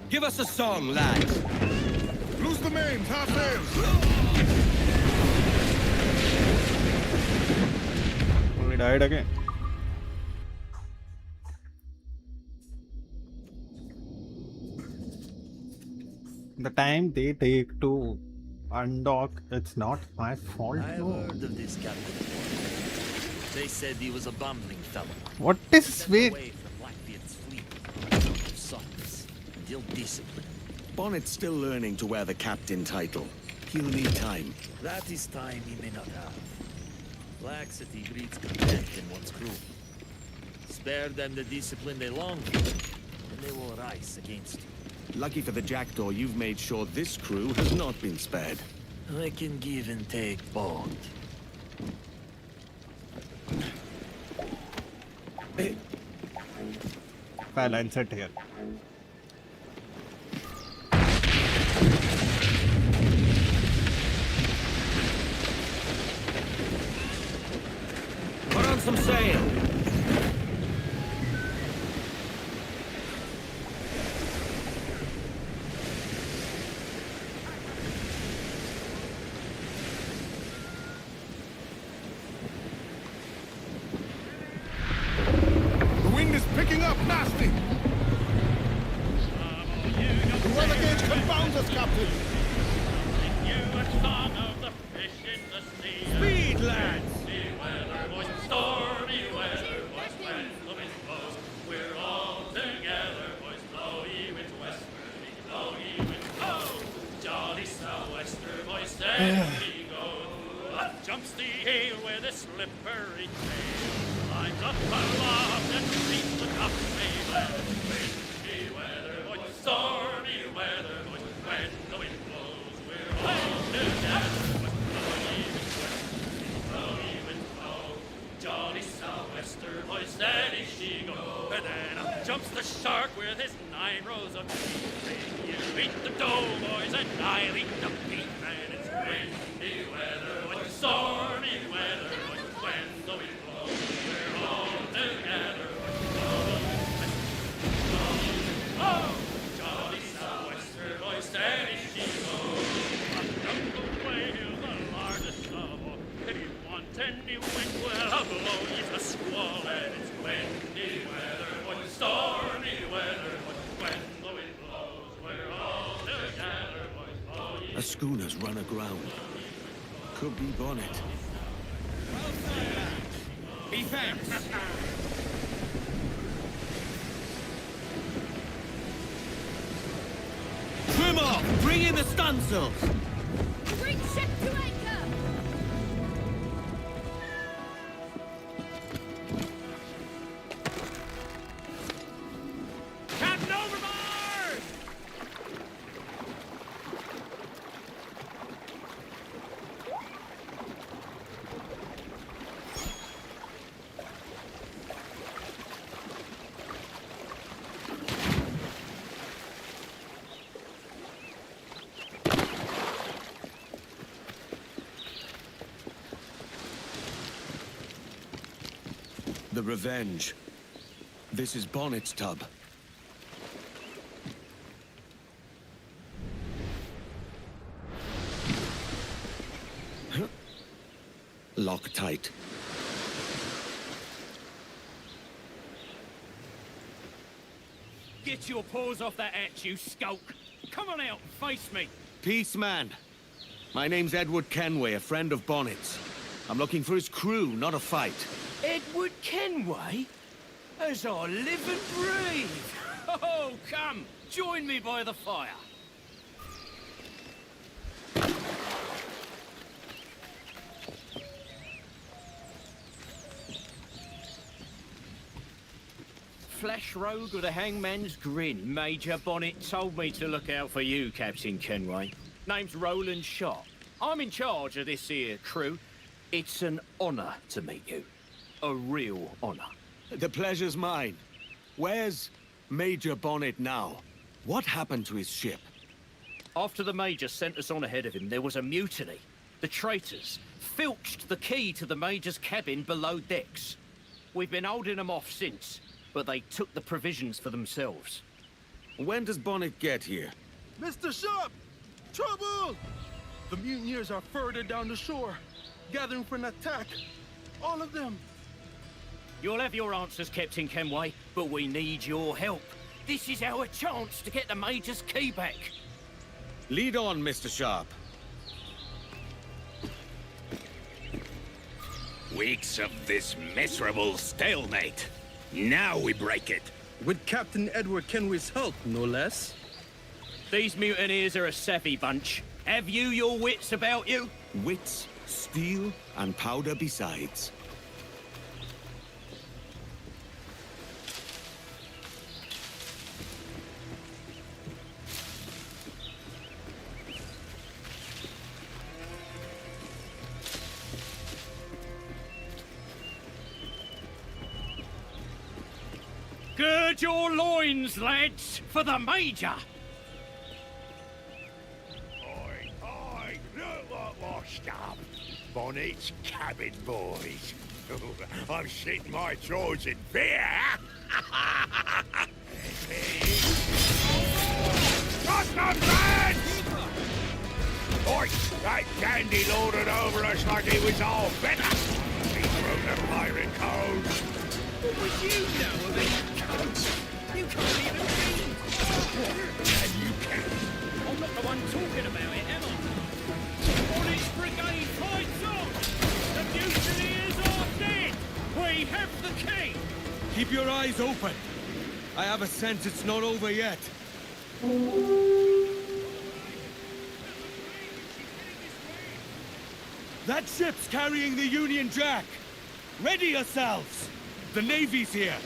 Give us a song, lads. Loose the mains, half sails. We died again. The time they take to undock, it's not my fault. I have heard of this Captain. They said he was a bumbling fellow. What is Away with from Blackbeard's fleet on account of softness and ill-discipline. Bonnet's still learning to wear the captain title. He'll need time. That is time he may not have. Laxity breeds contempt in one's crew. Spare them the discipline they long for, and they will rise against you. Lucky for the Jackdaw, you've made sure this crew has not been spared. I can give and take both. Well, I'll sit here. Put on some sail. The wind is picking up nasty. The weather gauge confounds us, Captain. Speed, lads. Stormy weather, boys, when the wind blows, we're all together, boys, blow ye winds westerly, blow ye winds, oh, jolly sou'wester, boys, there we go. Up jumps the ale with a slippery tail, climbs up aloft and reaps the top mainland. Windy weather, boys, stormy weather, boys, when the wind blows, we're all together, boys, blow ye winds westerly, blow ye winds, blow. Jolly sou'wester, boys, steady she goes. And then up jumps the shark with his 9 rows of teeth. You eat the dough, boys, and I'll eat the beef. And it's windy weather, boys, stormy weather, boys, when the wind blows, we're all together. Oh, jolly sou'wester, boys, steady she goes. Up jump the whale, the largest of all. If you want any wind, well, I'll blow you a squall, and it's windy weather, boys, stormy weather, boys, when the wind blows, we're all together, boys, blow ye. A schooner's run aground. Could be Bonnet. Be thanks. Trim off. Bring in the stunsails. Bring ship to anchor! Captain overboard! revenge. This is Bonnet's tub. Lock tight. Get your paws off that hatch, you skulk! Come on out and face me! Peace, man. My name's Edward Kenway, a friend of Bonnet's. I'm looking for his crew, not a fight. Edward Kenway? As I live and breathe! Oh, come! Join me by the fire! Flesh rogue with a hangman's grin. Major Bonnet told me to look out for you, Captain Kenway. Name's Roland Sharp. I'm in charge of this here crew. It's an honor to meet you. A real honor. The pleasure's mine. Where's Major Bonnet now? What happened to his ship? After the Major sent us on ahead of him, there was a mutiny. The traitors filched the key to the Major's cabin below decks. We've been holding them off since, but they took the provisions for themselves. When does Bonnet get here? Mr. Sharp! Trouble! The mutineers are further down the shore, gathering for an attack. All of them. You'll have your answers, Captain Kenway, but we need your help. This is our chance to get the Major's key back. Lead on, Mr. Sharp. Weeks of this miserable stalemate. Now we break it. With Captain Edward Kenway's help, no less. These mutineers are a savvy bunch. Have you your wits about you? Wits, steel, and powder besides. Gird your loins, lads, for the Major! Oi, look what washed up. Bonnet's cabin boys. I'm sitting my jaws in fear. That's not bad! Oi, that dandy lorded over us like he was all better. He broke the pirate code. What would you know of it? You can't even read! And you can. I'm not the one talking about it, am I? Bonnet's brigade fights on! The mutineers are dead! We have the key! Keep your eyes open. I have a sense it's not over yet. That ship's carrying the Union Jack. Ready yourselves. The Navy's here.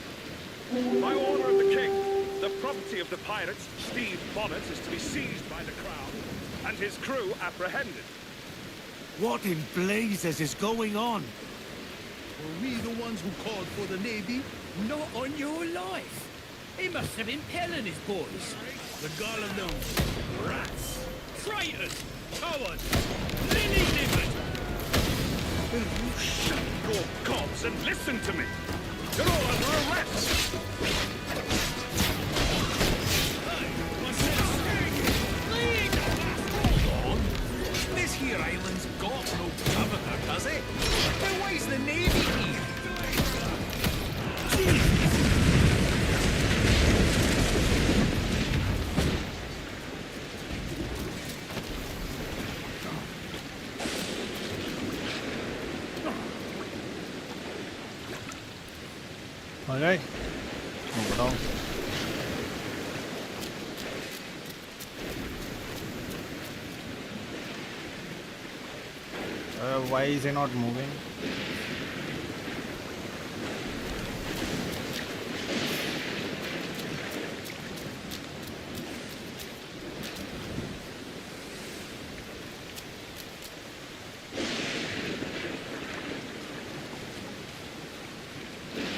By order of the King, the property of the pirates, Steve Bonnet, is to be seized by the Crown, and his crew apprehended. What in blazes is going on? Were we the ones who called for the Navy? Not on your life! He must have been pelling his boys. The gall of them. Rats! Traitors! Cowards! Lily-livered! Will you shut your gobs and listen to me? You're all under arrest! Hold on. This here island's got no governor, does it? Then why's the Navy here? Alright. Move along. Why is he not moving?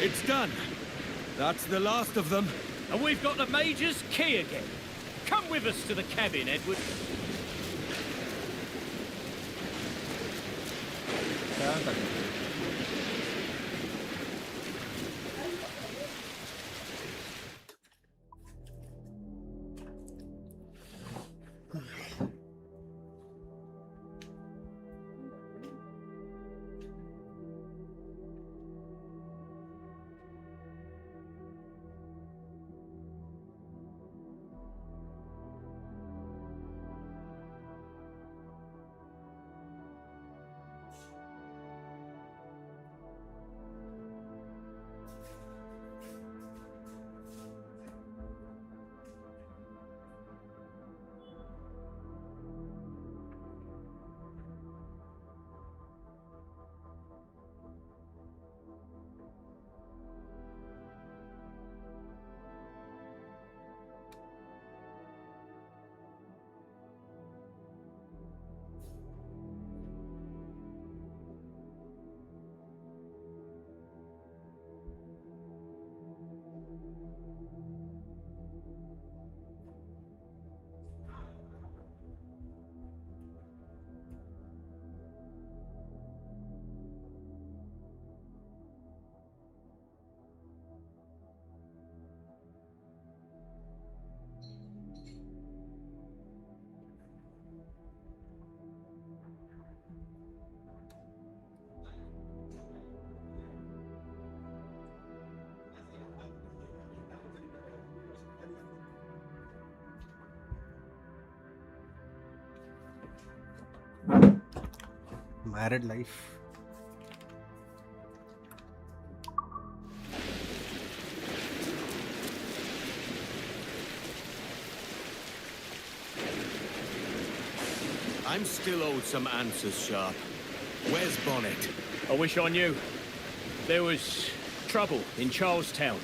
It's done. That's the last of them. And we've got the Major's key again. Come with us to the cabin, Edward. Arid life. I'm still owed some answers, Sharp. Where's Bonnet? I wish I knew. There was trouble in Charlestown.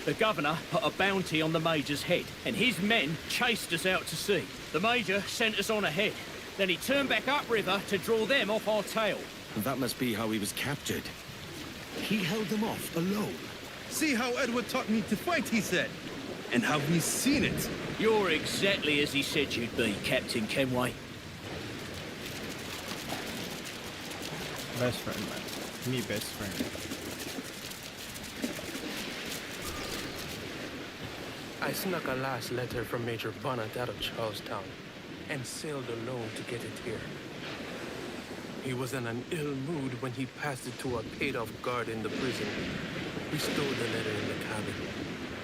The governor put a bounty on the Major's head, and his men chased us out to sea. The Major sent us on ahead. Then he turned back upriver to draw them off our tail. And that must be how he was captured. He held them off alone. See how Edward taught me to fight, he said. And how he's seen it. You're exactly as he said you'd be, Captain Kenway. Best friend, man. Me best friend. I snuck a last letter from Major Bonnet out of Charlestown and sailed alone to get it here. He was in an ill mood when he passed it to a paid-off guard in the prison. We stole the letter in the cabin.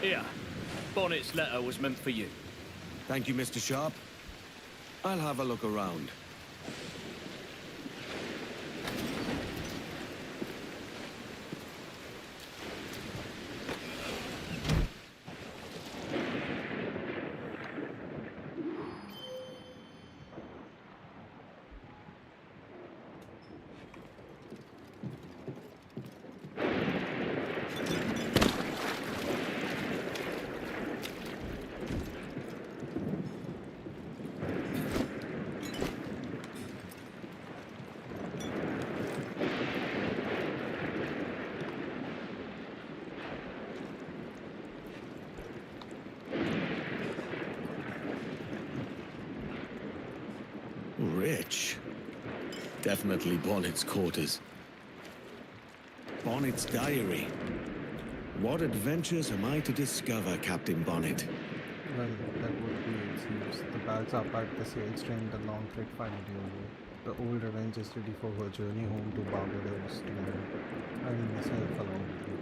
Here. Bonnet's letter was meant for you. Thank you, Mr. Sharp. I'll have a look around. Rich. Definitely Bonnet's quarters. Bonnet's diary. What adventures am I to discover, Captain Bonnet? Well, that would be, it seems. The bags are packed, the sails trimmed, the long thread finally over. The old Revenge is ready for her journey home to Barbados tomorrow. I mean, myself along with you.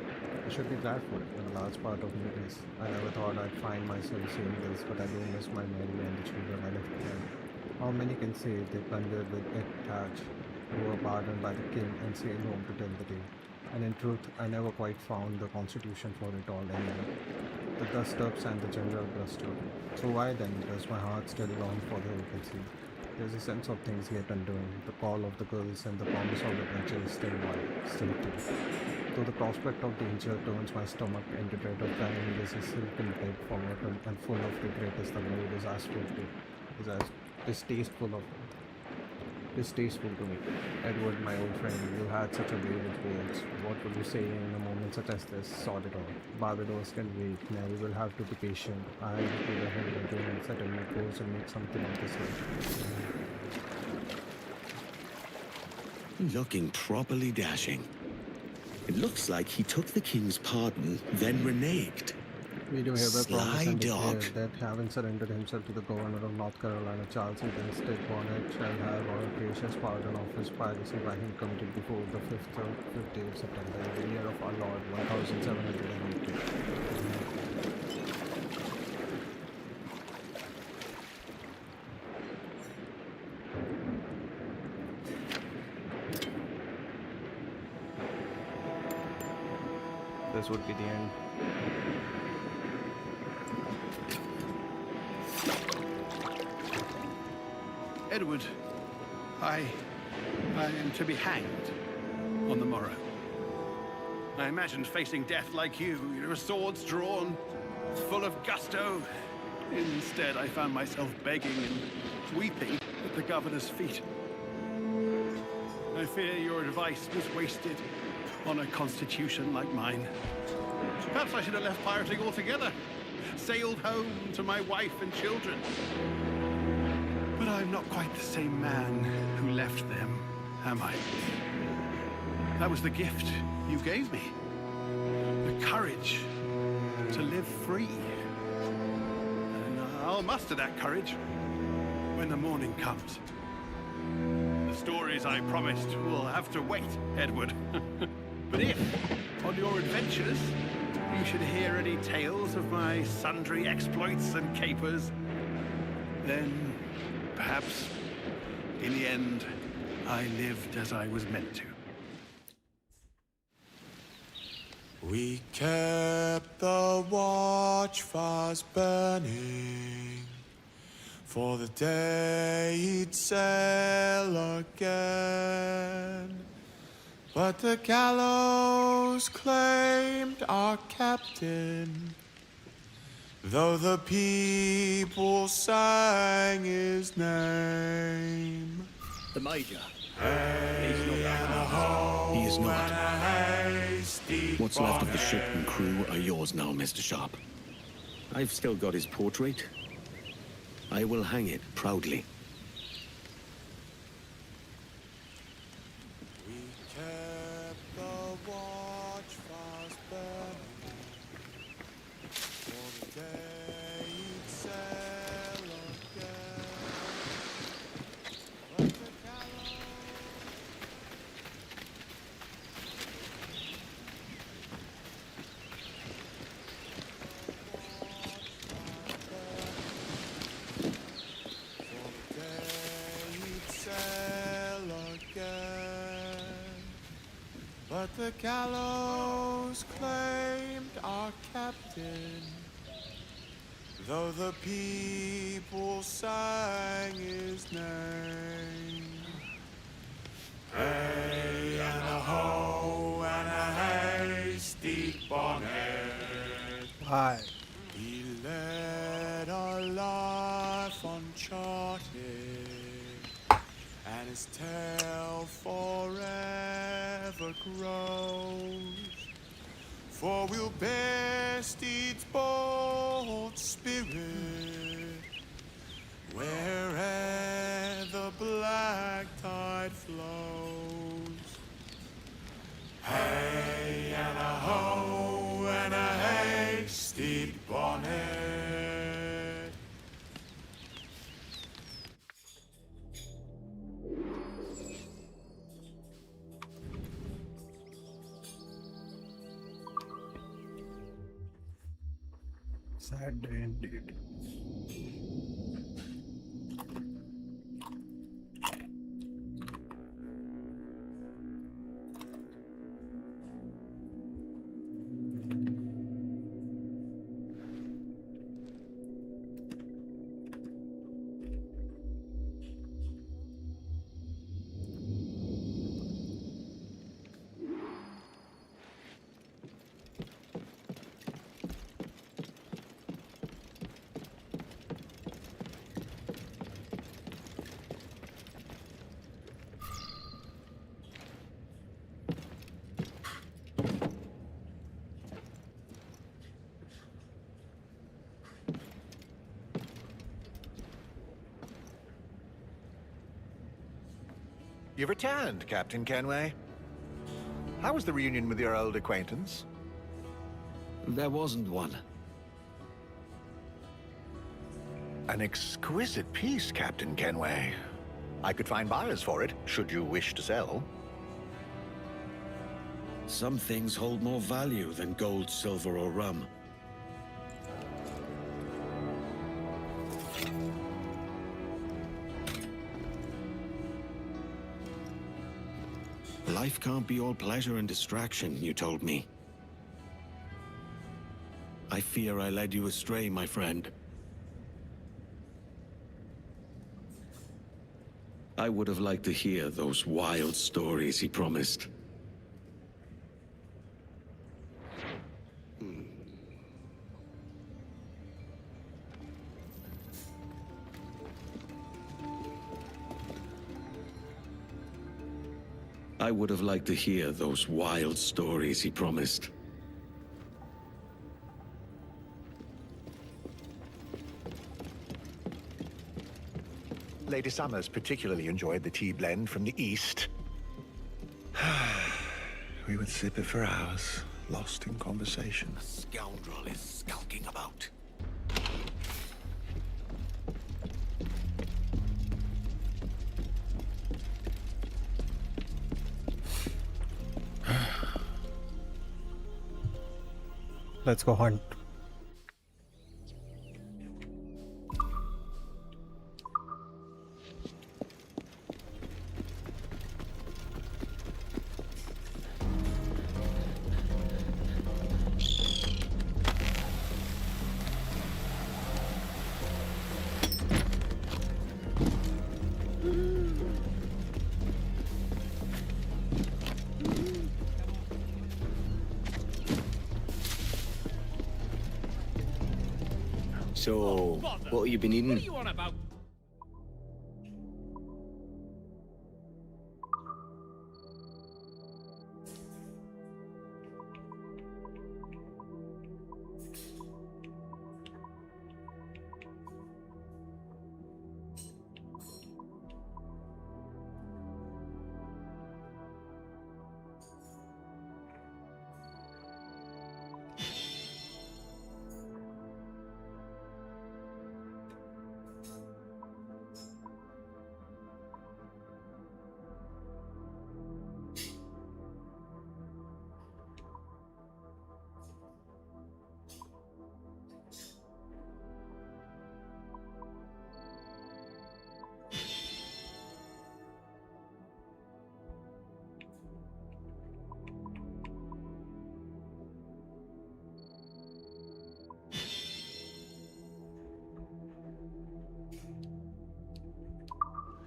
I should be glad for it, when a large part of me is. I never thought I'd find myself saying this, but I do miss my Mary and the children I left behind. How many can say they plundered with it thatch, who were pardoned by the king and sailed home to tell the tale? And in truth, I never quite found the constitution for it all anyway. The dust-ups and the general bluster. So why then does my heart still long for the vacancy? There's a sense of things yet undoing. The call of the girls and the promise of adventure is still wild, still true. Though the prospect of danger turns my stomach into dread of dying, this is silken bed forgotten and full of regret as the mood is distasteful to me. Edward, my old friend, you had such a way with words. What would you say in a moment such as this? Sort it all. Barbados can wait. Mary will have to be patient. I will go ahead and settle my course and make something of this life. Looking properly dashing. It looks like he took the king's pardon, then reneged. We do hereby promise and declare dog. that having surrendered himself to the governor of North Carolina, Charles E. Instead Bonnet shall have our gracious pardon of his piracy by him committed before the 5th day of September in the year of our Lord 1780. This would be the end. Edward, I am to be hanged on the morrow. I imagined facing death like you, your swords drawn, full of gusto. Instead, I found myself begging and weeping at the governor's feet. I fear your advice was wasted on a constitution like mine. Perhaps I should have left pirating altogether, sailed home to my wife and children. But I'm not quite the same man who left them, am I? That was the gift you gave me. The courage to live free. And I'll muster that courage when the morning comes. The stories I promised will have to wait, Edward. But if, on your adventures, you should hear any tales of my sundry exploits and capers, then perhaps, in the end, I lived as I was meant to. We kept the watch fast burning for the day he'd sail again. But the gallows claimed our captain, though the people sang his name. The Major. He is not. What's left of the ship and crew are yours now, Mr. Sharp. I've still got his portrait. I will hang it proudly. We kept the watch fast burning for the day he'd sail again. But the gallows But the gallows claimed our captain, though the people sang his name. Hey and a ho and a hasty bonnet. Hi. He led a life uncharted, and his tale forever grows. For we'll bear Steed's bold spirit where'er the black tide flows. Hey and a ho and a hasty bonnet. Sad day indeed. You've returned, Captain Kenway. How was the reunion with your old acquaintance? There wasn't one. An exquisite piece, Captain Kenway. I could find buyers for it, should you wish to sell. Some things hold more value than gold, silver, or rum. Life can't be all pleasure and distraction, you told me. I fear I led you astray, my friend. I would have liked to hear those wild stories he promised. I would have liked to hear those wild stories he promised. Lady Summers particularly enjoyed the tea blend from the East. We would sip it for hours, lost in conversation. The scoundrel is skulking about. Let's go hunt. So, what have you been eating? What are you on about?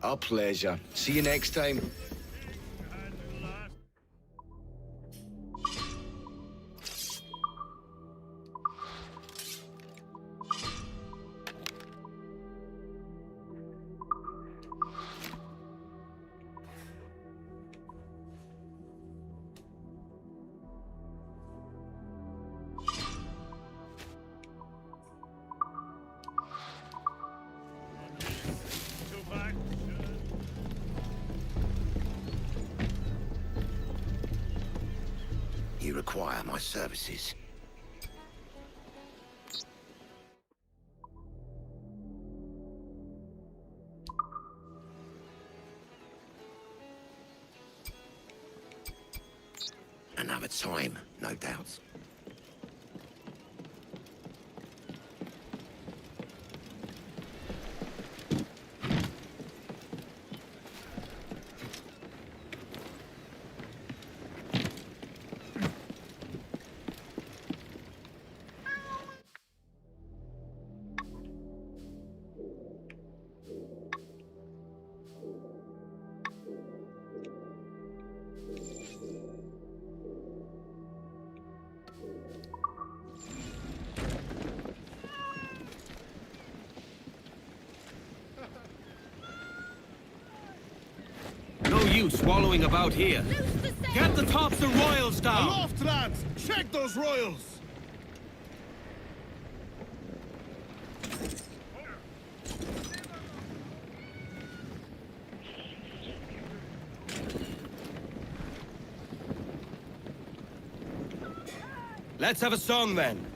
Our pleasure. See you next time. You require my services. Another time, no doubt. No use wallowing about here. Get the tops of royals down! Aloft, lads! Check those royals! Let's have a song then.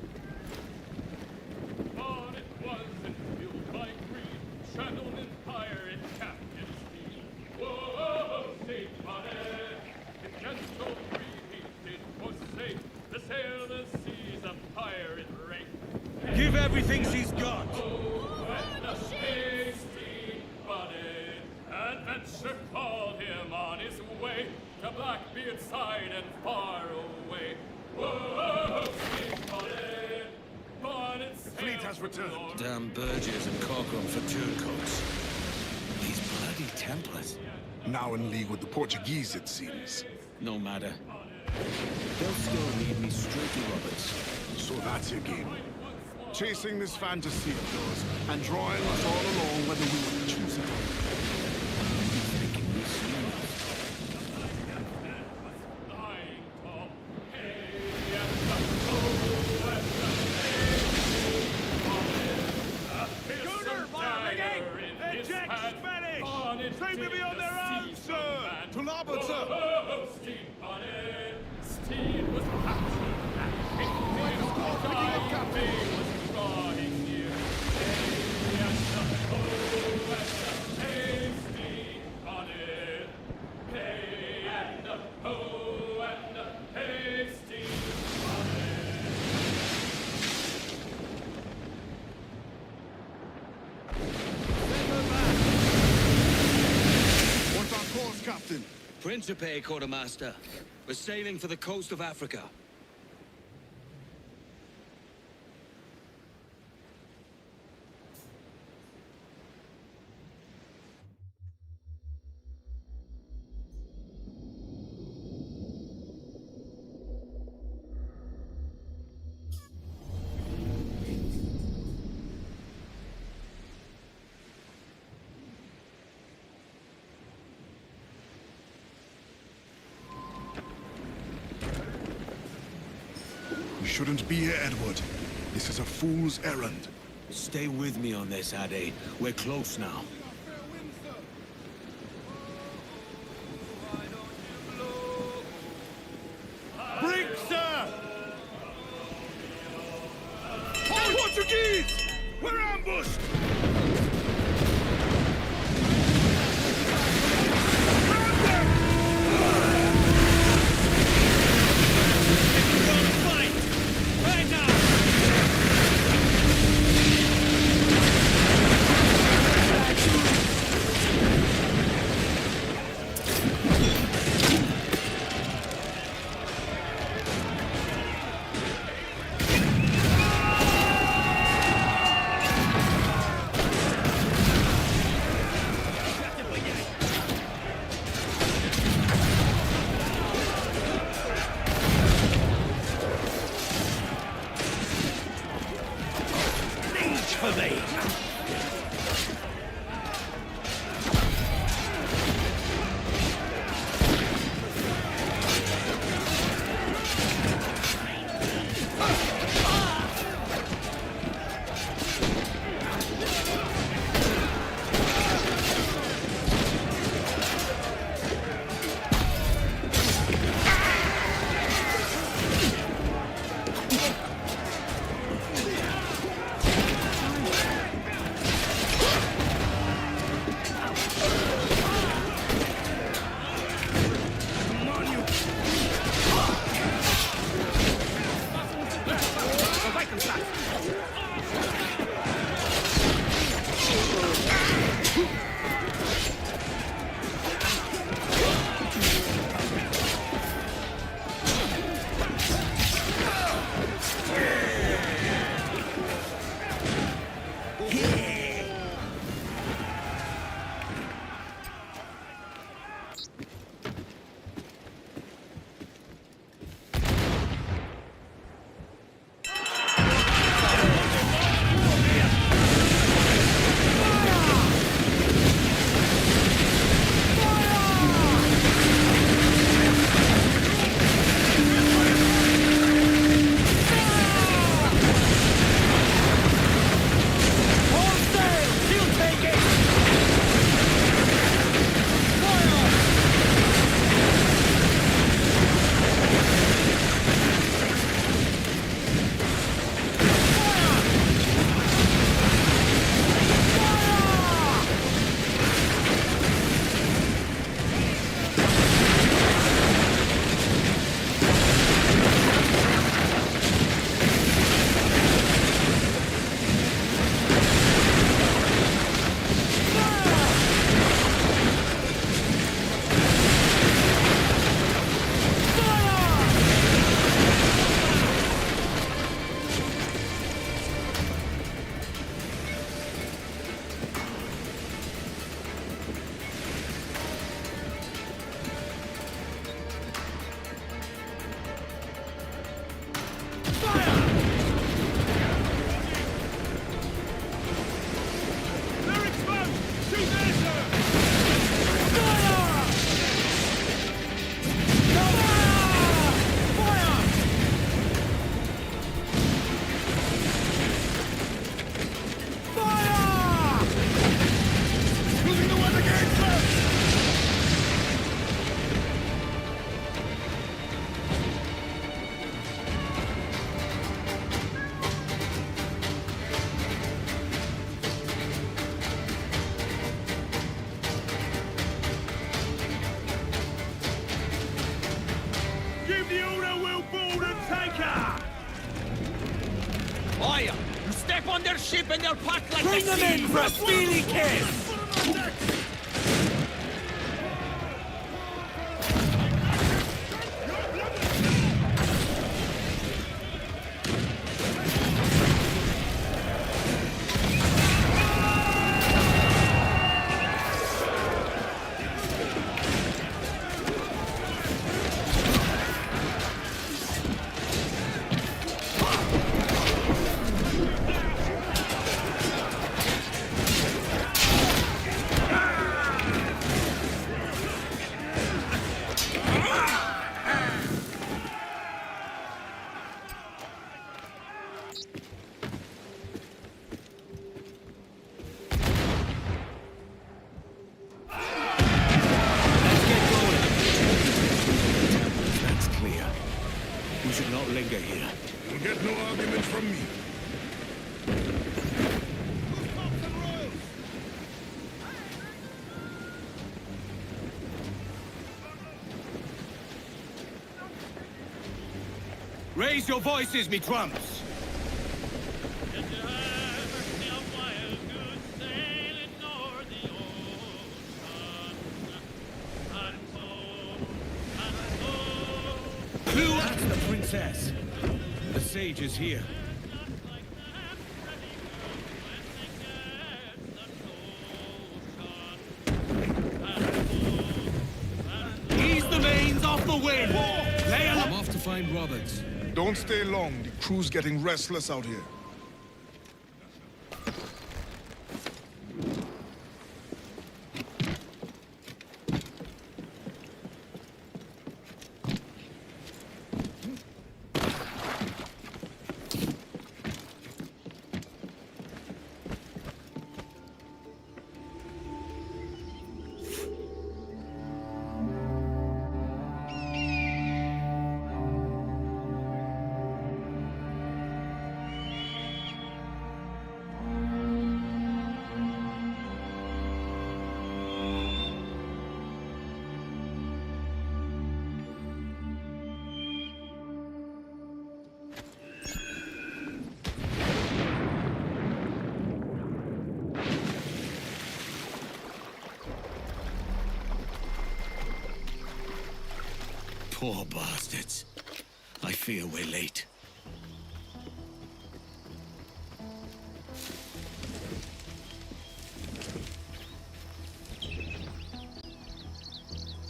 Give everything she's got. Adventure called him on his way to Blackbeard's side and far away. Whoa, The fleet has returned. Damn Burgess and Corcoran for turncoats. These bloody Templars. Now in league with the Portuguese, it seems. No matter. They'll still need me straight, Roberts. So that's your game. Chasing this fantasy of yours and drawing us all along whether we would choose it. Principe, Quartermaster. We're sailing for the coast of Africa. shouldn't be here, Edward. This is a fool's errand. Stay with me on this, Ade. We're close now. Brig, sir! Portuguese! We're ambushed! on their ship and they'll pack like Bring them in for a speedy kiss! Raise your voices, me trumps! That's the princess. The sage is here. Ease the mains off the wind! I'm off to find Roberts. Don't stay long. The crew's getting restless out here. Poor bastards. I fear we're late.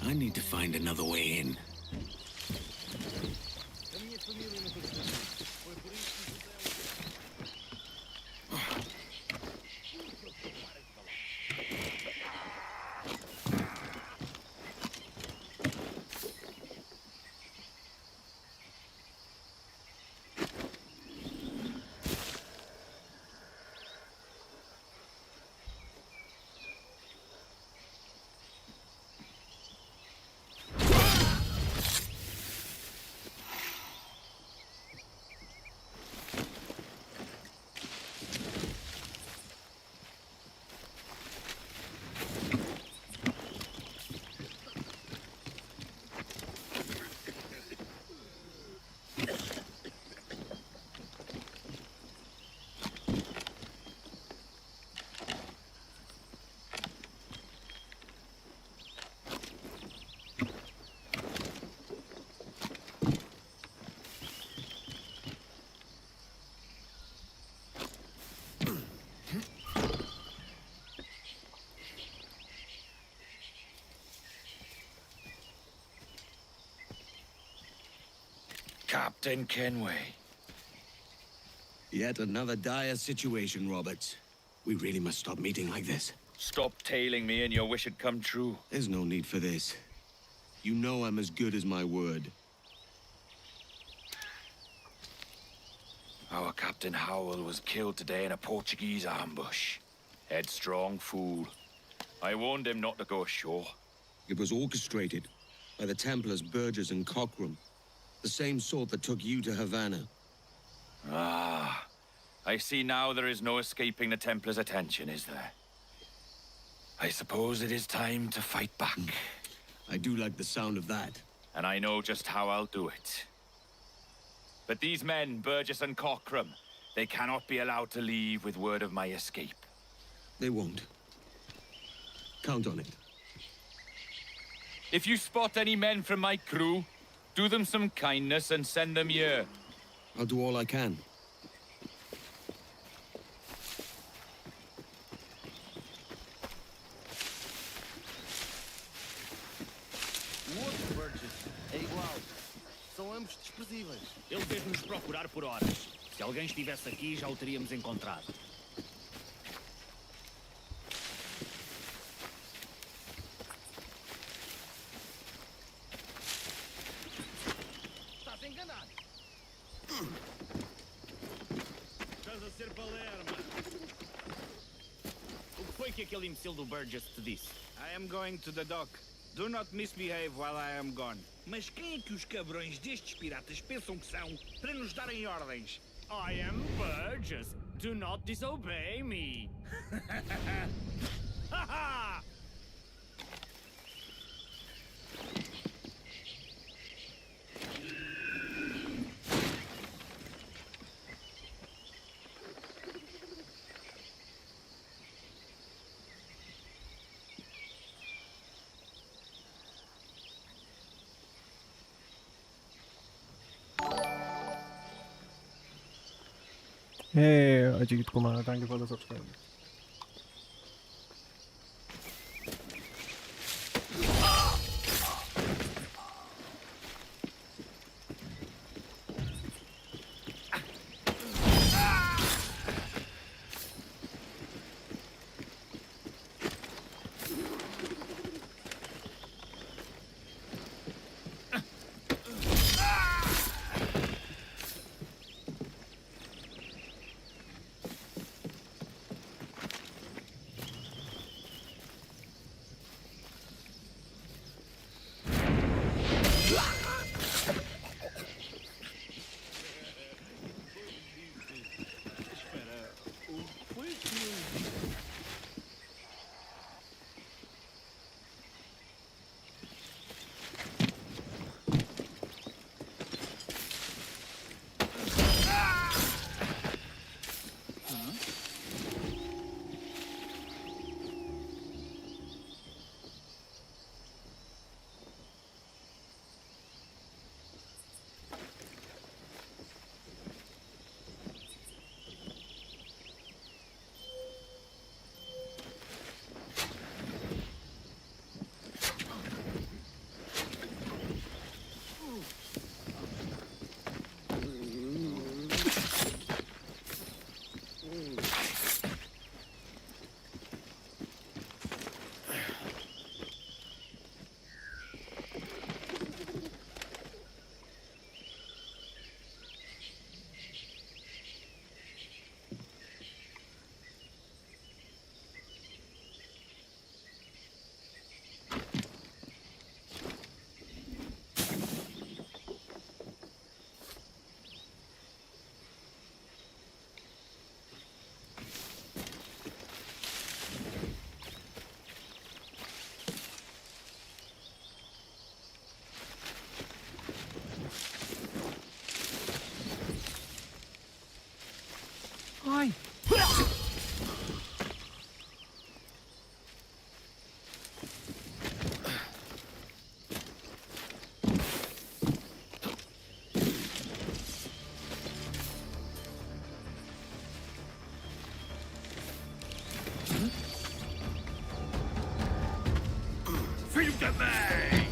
I need to find another way in. Captain Kenway. Yet another dire situation, Roberts. We really must stop meeting like this. Stop tailing me and your wish had come true. There's no need for this. You know I'm as good as my word. Our Captain Howell was killed today in a Portuguese ambush. Headstrong fool. I warned him not to go ashore. It was orchestrated by the Templars Burgess and Cockram. The same sort that took you to Havana. Ah, I see now there is no escaping the Templars' attention, is there? I suppose it is time to fight back. I do like the sound of that. And I know just how I'll do it. But these men, Burgess and Cockram, they cannot be allowed to leave with word of my escape. They won't. Count on it. If you spot any men from my crew, do them some kindness and send them here. I'll do all I can. O outro Burgess é igual. São ambos desprezíveis. Ele fez-nos procurar por horas. Se alguém estivesse aqui, já o teríamos encontrado. Estás enganado. Estás a ser palerma. O que foi que aquele imbecil do Burgess te disse? I am going to the dock. Do not misbehave while I am gone. Mas quem é que os cabrões destes piratas pensam que são para nos darem ordens? I am Burgess. Do not disobey me. Hey, Ajit Kumar, thank you for the subscribe. Hi. Field of May!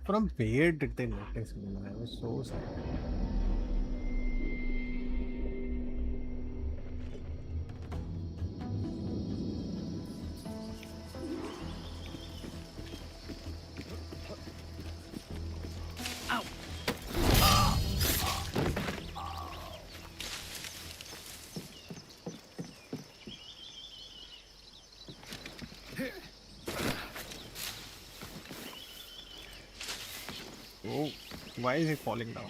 From where did they notice me? I was so sad. Oh, why is he falling down?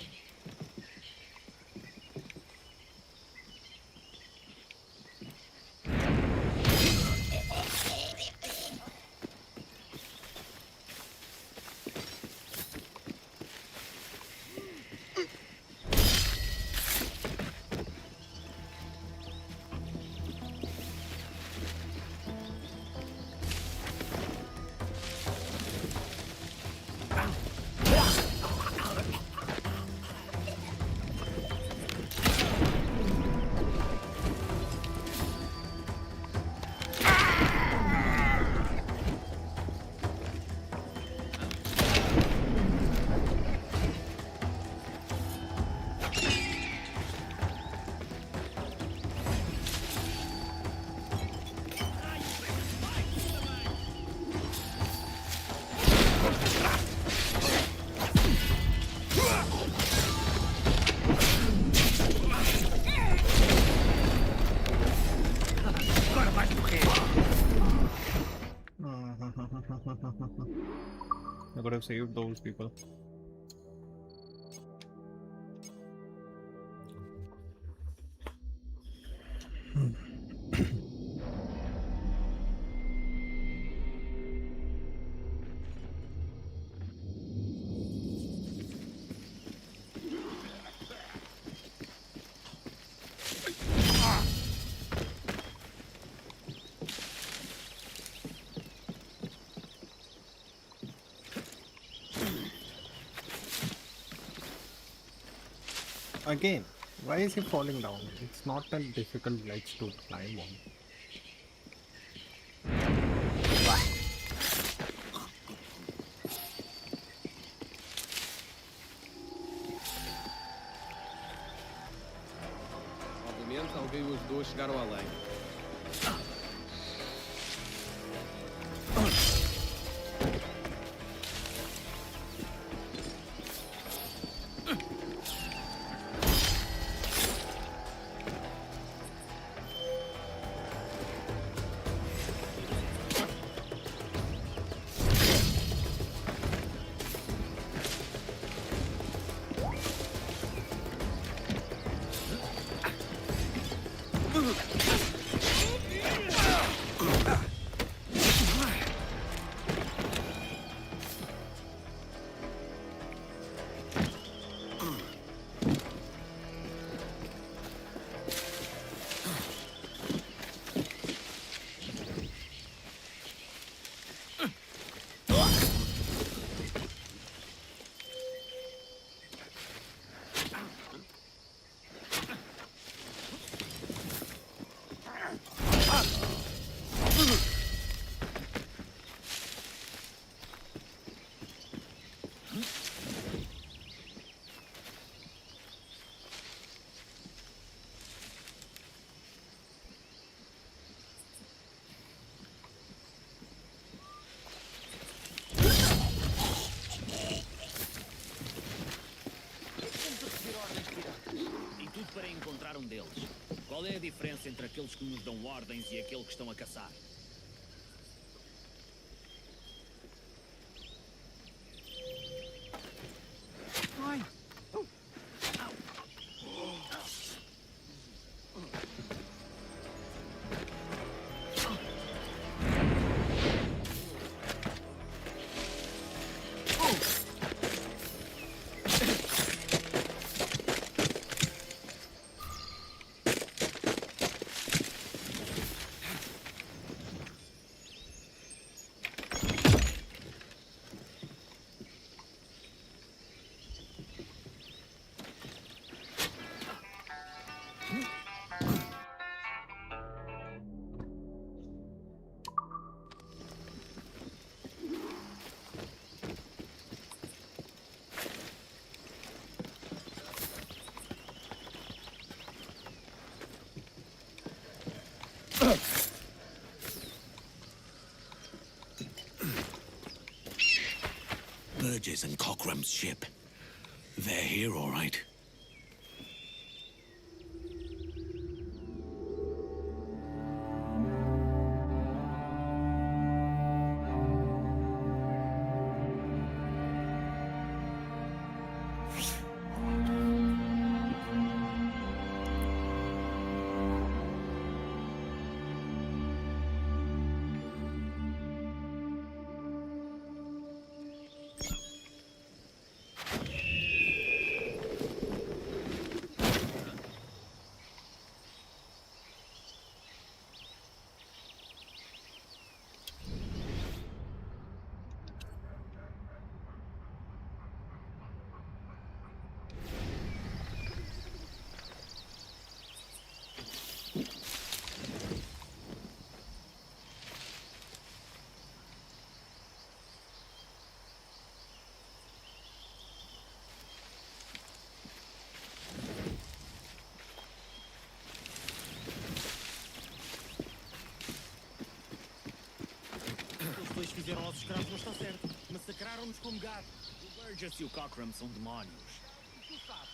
I could have saved those people. Again, why is he falling down? It's not a difficult ledge to climb on. Obviamente, alguém os dois chegaram além. Para encontrar um deles. Qual é a diferença entre aqueles que nos dão ordens e aqueles que estão a caçar? Ai! Burgess and Cockram's ship. They're here, all right. Fizeram aos escravos não está certo. Massacraram-nos como gado. O Burgess e o Cockram são demónios. Tu sabes.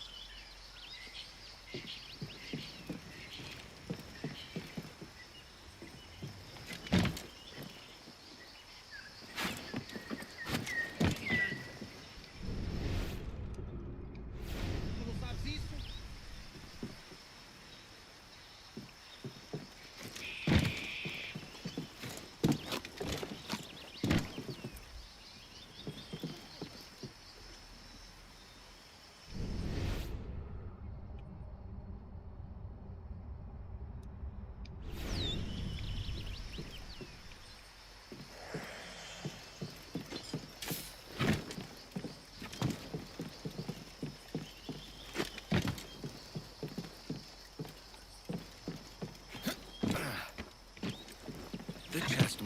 Tu não sabes isso?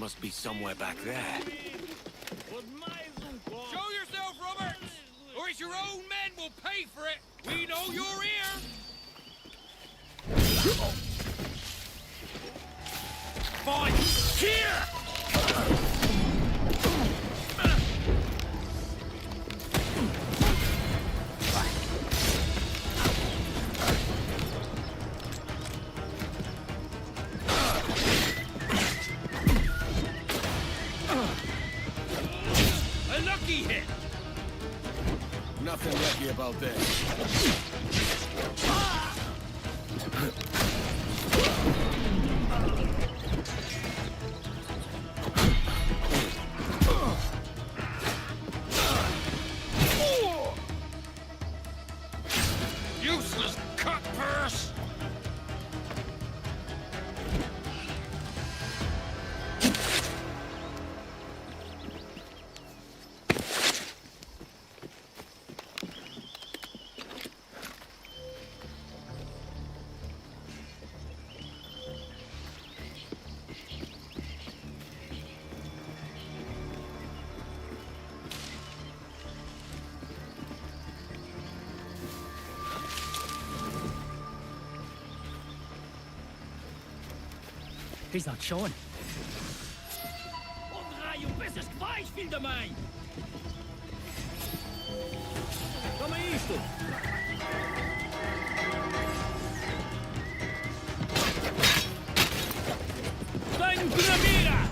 must be somewhere back there. Show yourself, Roberts! Or it's your own men will pay for it! We know you're here! Fine! Here! A lucky hit! Nothing lucky about this. Useless cut purse! He's not showing. Draai um bestes Gweich, wilde mij! Kom maar hier, toe! Dein Gravierer!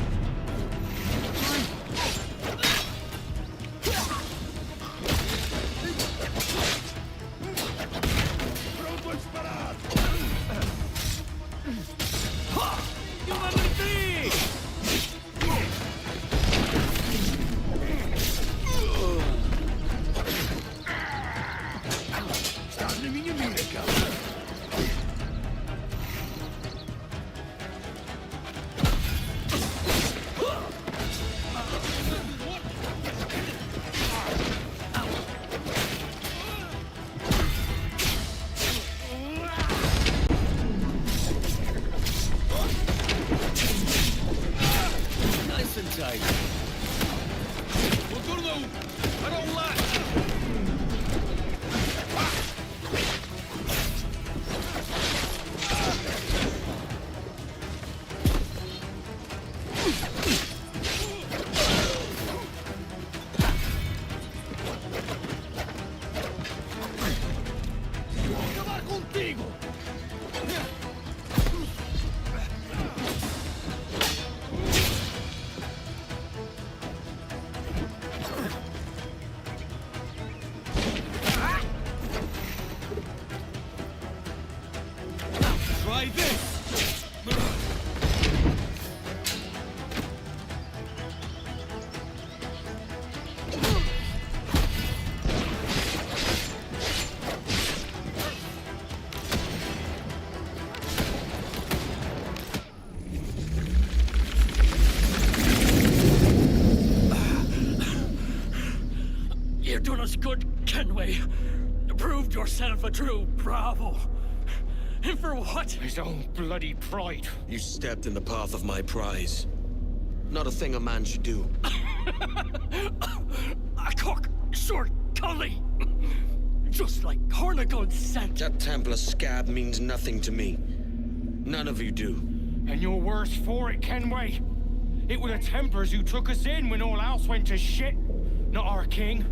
Nice and tight. I don't like. Acabar contigo! Try this! You've done us good, Kenway. Proved yourself a true bravo. And for what? His own bloody pride. You stepped in the path of my prize. Not a thing a man should do. A cock, short cully. Just like Hornigold said. That Templar scab means nothing to me. None of you do. And you're worse for it, Kenway. It were the Templars who took us in when all else went to shit. Not our king.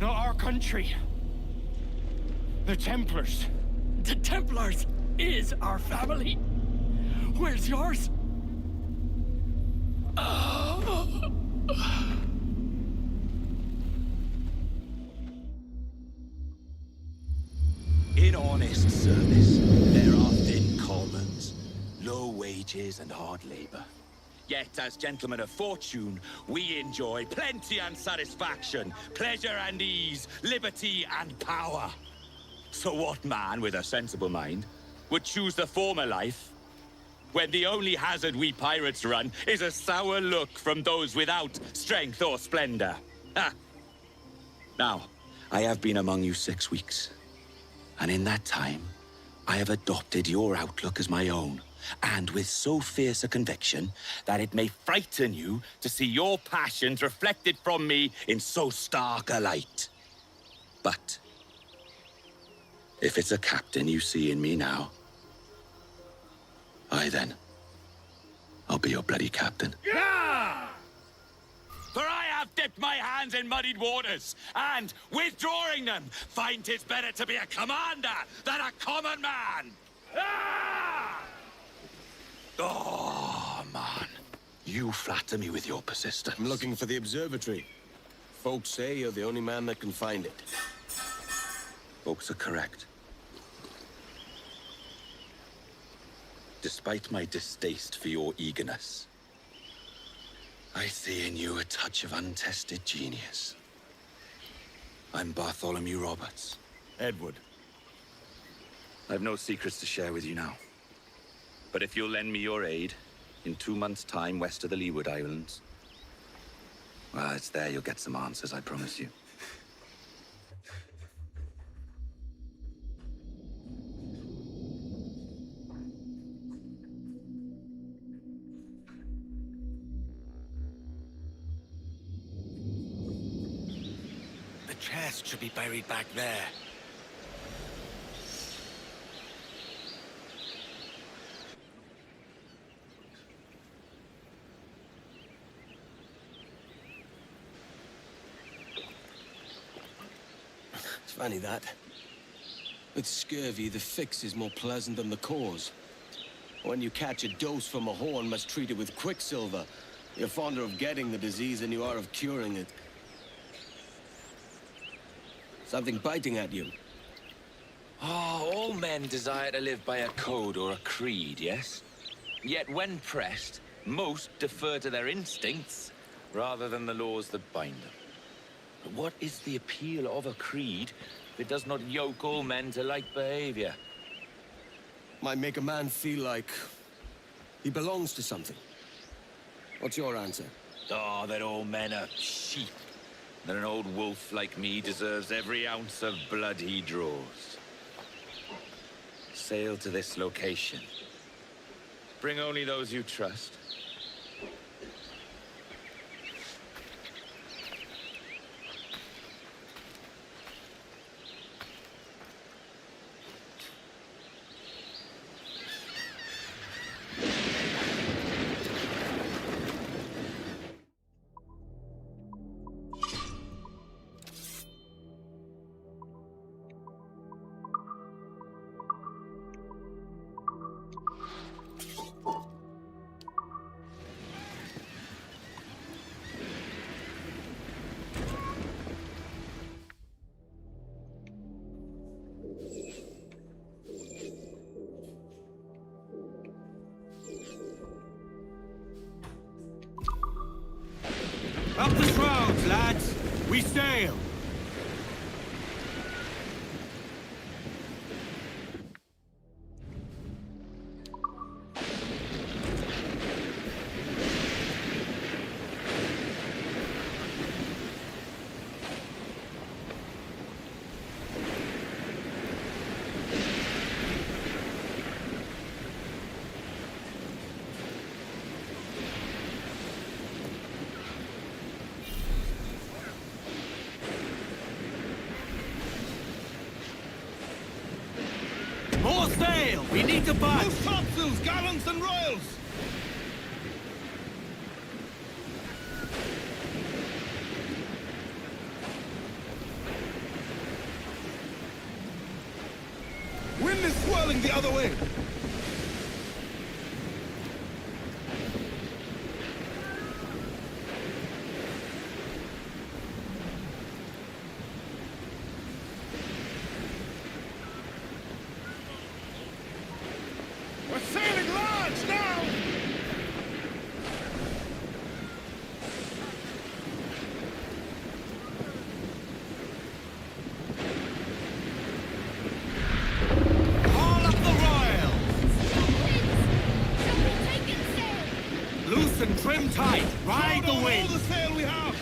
Not our country. The Templars. The Templars is our family. Where's yours? In honest service, there are thin commons, low wages and hard labor. Yet, as gentlemen of fortune, we enjoy plenty and satisfaction, pleasure and ease, liberty and power. So what man with a sensible mind would choose the former life, when the only hazard we pirates run is a sour look from those without strength or splendor? Ha! Now, I have been among you 6 weeks, and in that time, I have adopted your outlook as my own, and with so fierce a conviction that it may frighten you to see your passions reflected from me in so stark a light. But if it's a captain you see in me now, aye then, I'll be your bloody captain. Yeah! For I have dipped my hands in muddied waters, and, withdrawing them, find 'tis better to be a commander than a common man! Ah! Oh, man. You flatter me with your persistence. I'm looking for the observatory. Folks say you're the only man that can find it. Folks are correct. Despite my distaste for your eagerness, I see in you a touch of untested genius. I'm Bartholomew Roberts. Edward. I've no secrets to share with you now. But if you'll lend me your aid, in 2 months' time west of the Leeward Islands, well, it's there you'll get some answers, I promise you. The chest should be buried back there. It's funny that. With scurvy, the fix is more pleasant than the cause. When you catch a dose from a horn, must treat it with quicksilver. You're fonder of getting the disease than you are of curing it. Something biting at you. Oh, all men desire to live by a code or a creed, yes? Yet when pressed, most defer to their instincts rather than the laws that bind them. But what is the appeal of a creed if it does not yoke all men to like behavior? Might make a man feel like he belongs to something. What's your answer? Oh, that all men are sheep. That an old wolf like me deserves every ounce of blood he draws. Sail to this location. Bring only those you trust. Up the shrouds, lads! We sail! More sail! We need to butt! Loose topsails, gallants and royals! Wind is swirling the other way! We're sailing large now! Haul up the royal! Loose and trim tight! Ride the wind! All the sail we have!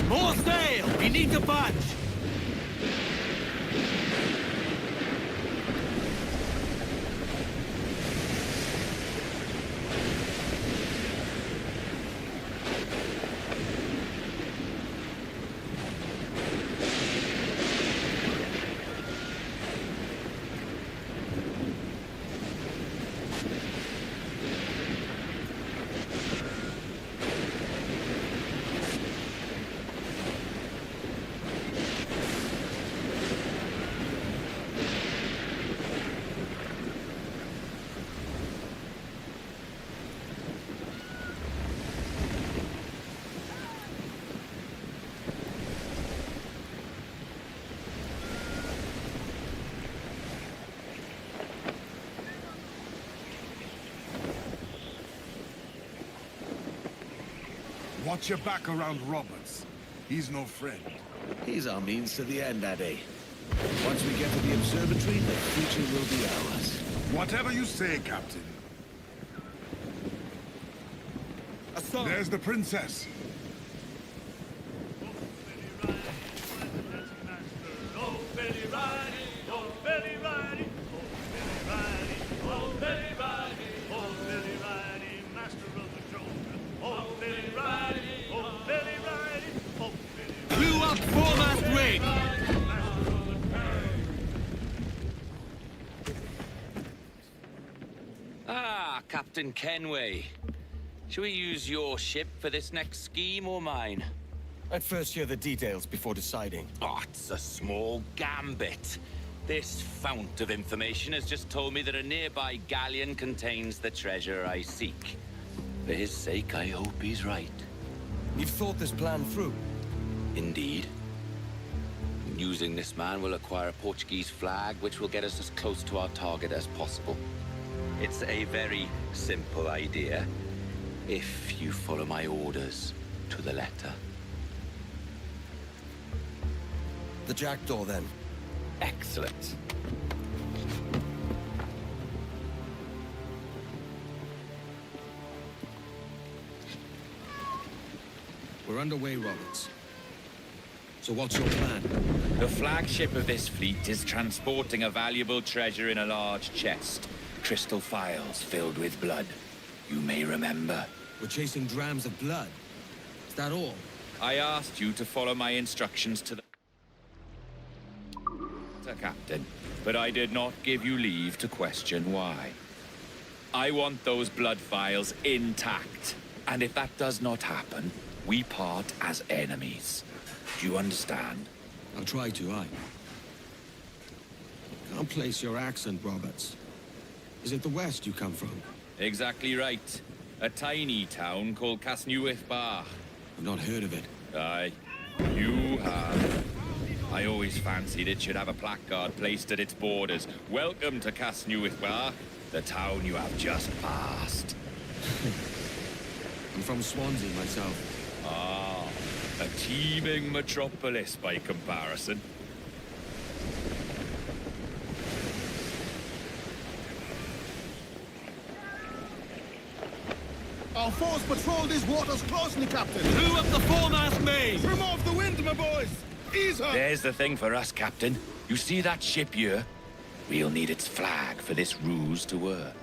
More sail! We need to punch! Watch your back around Roberts. He's no friend. He's our means to the end, Addy. Once we get to the observatory, the future will be ours. Whatever you say, Captain. There's the princess. Blew up foremast rig! Ah, Captain Kenway. Shall we use your ship for this next scheme or mine? I'd first hear the details before deciding. Oh, it's a small gambit. This fount of information has just told me that a nearby galleon contains the treasure I seek. For his sake, I hope he's right. You've thought this plan through? Indeed. Using this man, we'll acquire a Portuguese flag, which will get us as close to our target as possible. It's a very simple idea, if you follow my orders to the letter. The jackdaw, then. Excellent. We're underway, Roberts. So what's your plan? The flagship of this fleet is transporting a valuable treasure in a large chest. Crystal phials filled with blood. You may remember. We're chasing drams of blood. Is that all? I asked you to follow my instructions to the Captain, but I did not give you leave to question why. I want those blood vials intact, and if that does not happen, we part as enemies. Do you understand? I'll try to, aye. Can't place your accent, Roberts. Is it the west you come from? Exactly right. A tiny town called Casnewydd Bach. I've not heard of it. Aye, you have. I always fancied it should have a placard placed at its borders. Welcome to Casnewydd Bach, the town you have just passed. I'm from Swansea myself. Ah, a teeming metropolis by comparison. Our force patrol these waters closely, Captain. Blew up the foremast main! Trim off the wind, my boys! Ease her! There's the thing for us, Captain. You see that ship here? We'll need its flag for this ruse to work.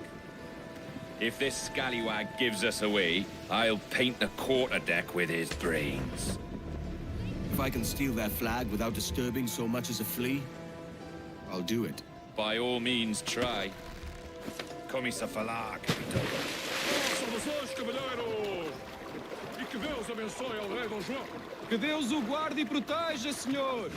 If this scallywag gives us away, I'll paint the quarterdeck with his brains. If I can steal their flag without disturbing so much as a flea, I'll do it. By all means, try. Commissa falar, Capitão. Saudações, cavalheiro! E que Deus abençoe ao rei Dom João. Que Deus o guarde e proteja, senhor!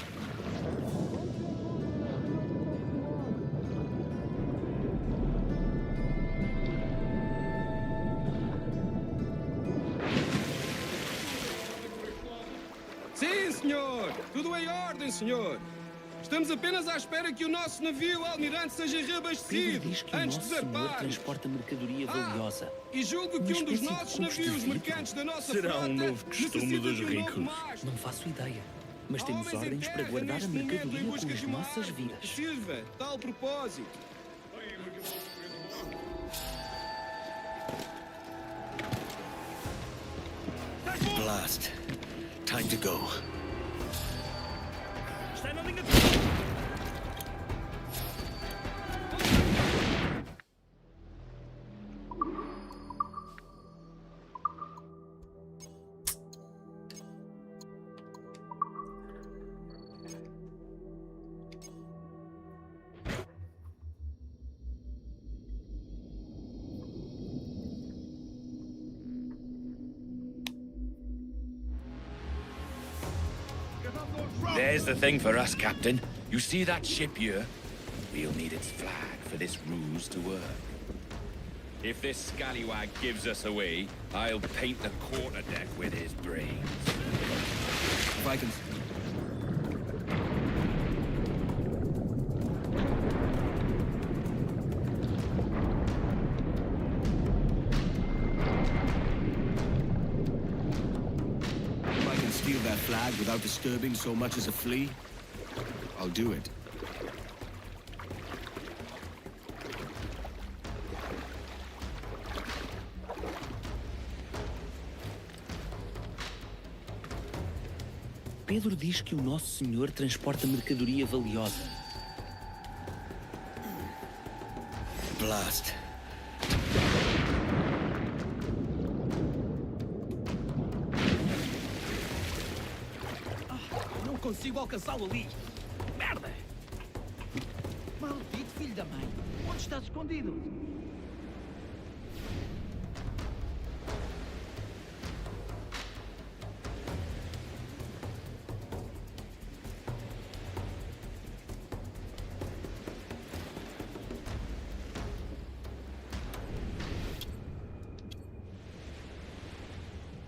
Sim, senhor! Tudo em ordem, senhor! Estamos apenas à espera que o nosso navio almirante seja reabastecido antes de zarpar. Transporta mercadoria valiosa. E julgo que um dos nossos navios mercantes da nossa frota novo costume dos ricos. Não faço ideia, mas temos ordens para guardar a mercadoria com as nossas vidas. Sirva, tal propósito. Blast. Time to go. There's the thing for us, Captain. You see that ship here? We'll need its flag for this ruse to work. If this scallywag gives us away, I'll paint the quarterdeck with his brains. Vikings. If I can steal that flag without disturbing so much as a flea, I'll do it. Pedro diz que o Nosso Senhor transporta mercadoria valiosa. Blast. Não consigo alcançá-lo ali. Merda! Maldito filho da mãe. Onde estás escondido?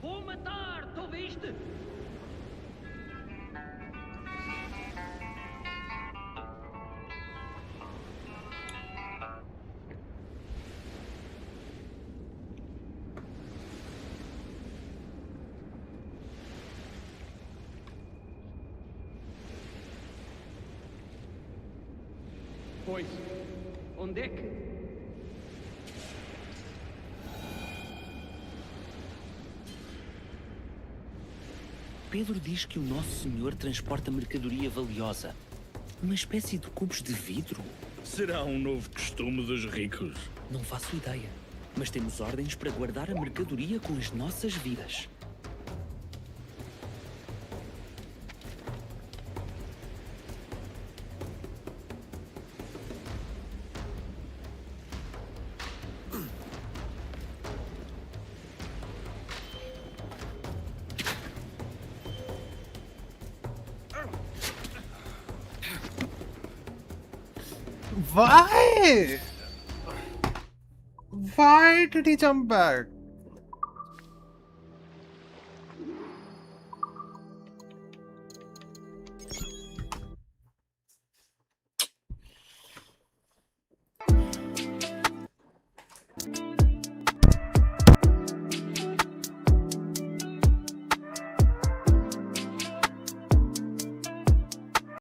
Vou matar, tu ouviste? Pois, onde é que... Pedro diz que o Nosso Senhor transporta mercadoria valiosa. Uma espécie de cubos de vidro? Será um novo costume dos ricos? Não faço ideia. Mas temos ordens para guardar a mercadoria com as nossas vidas. Why? Why did he jump back?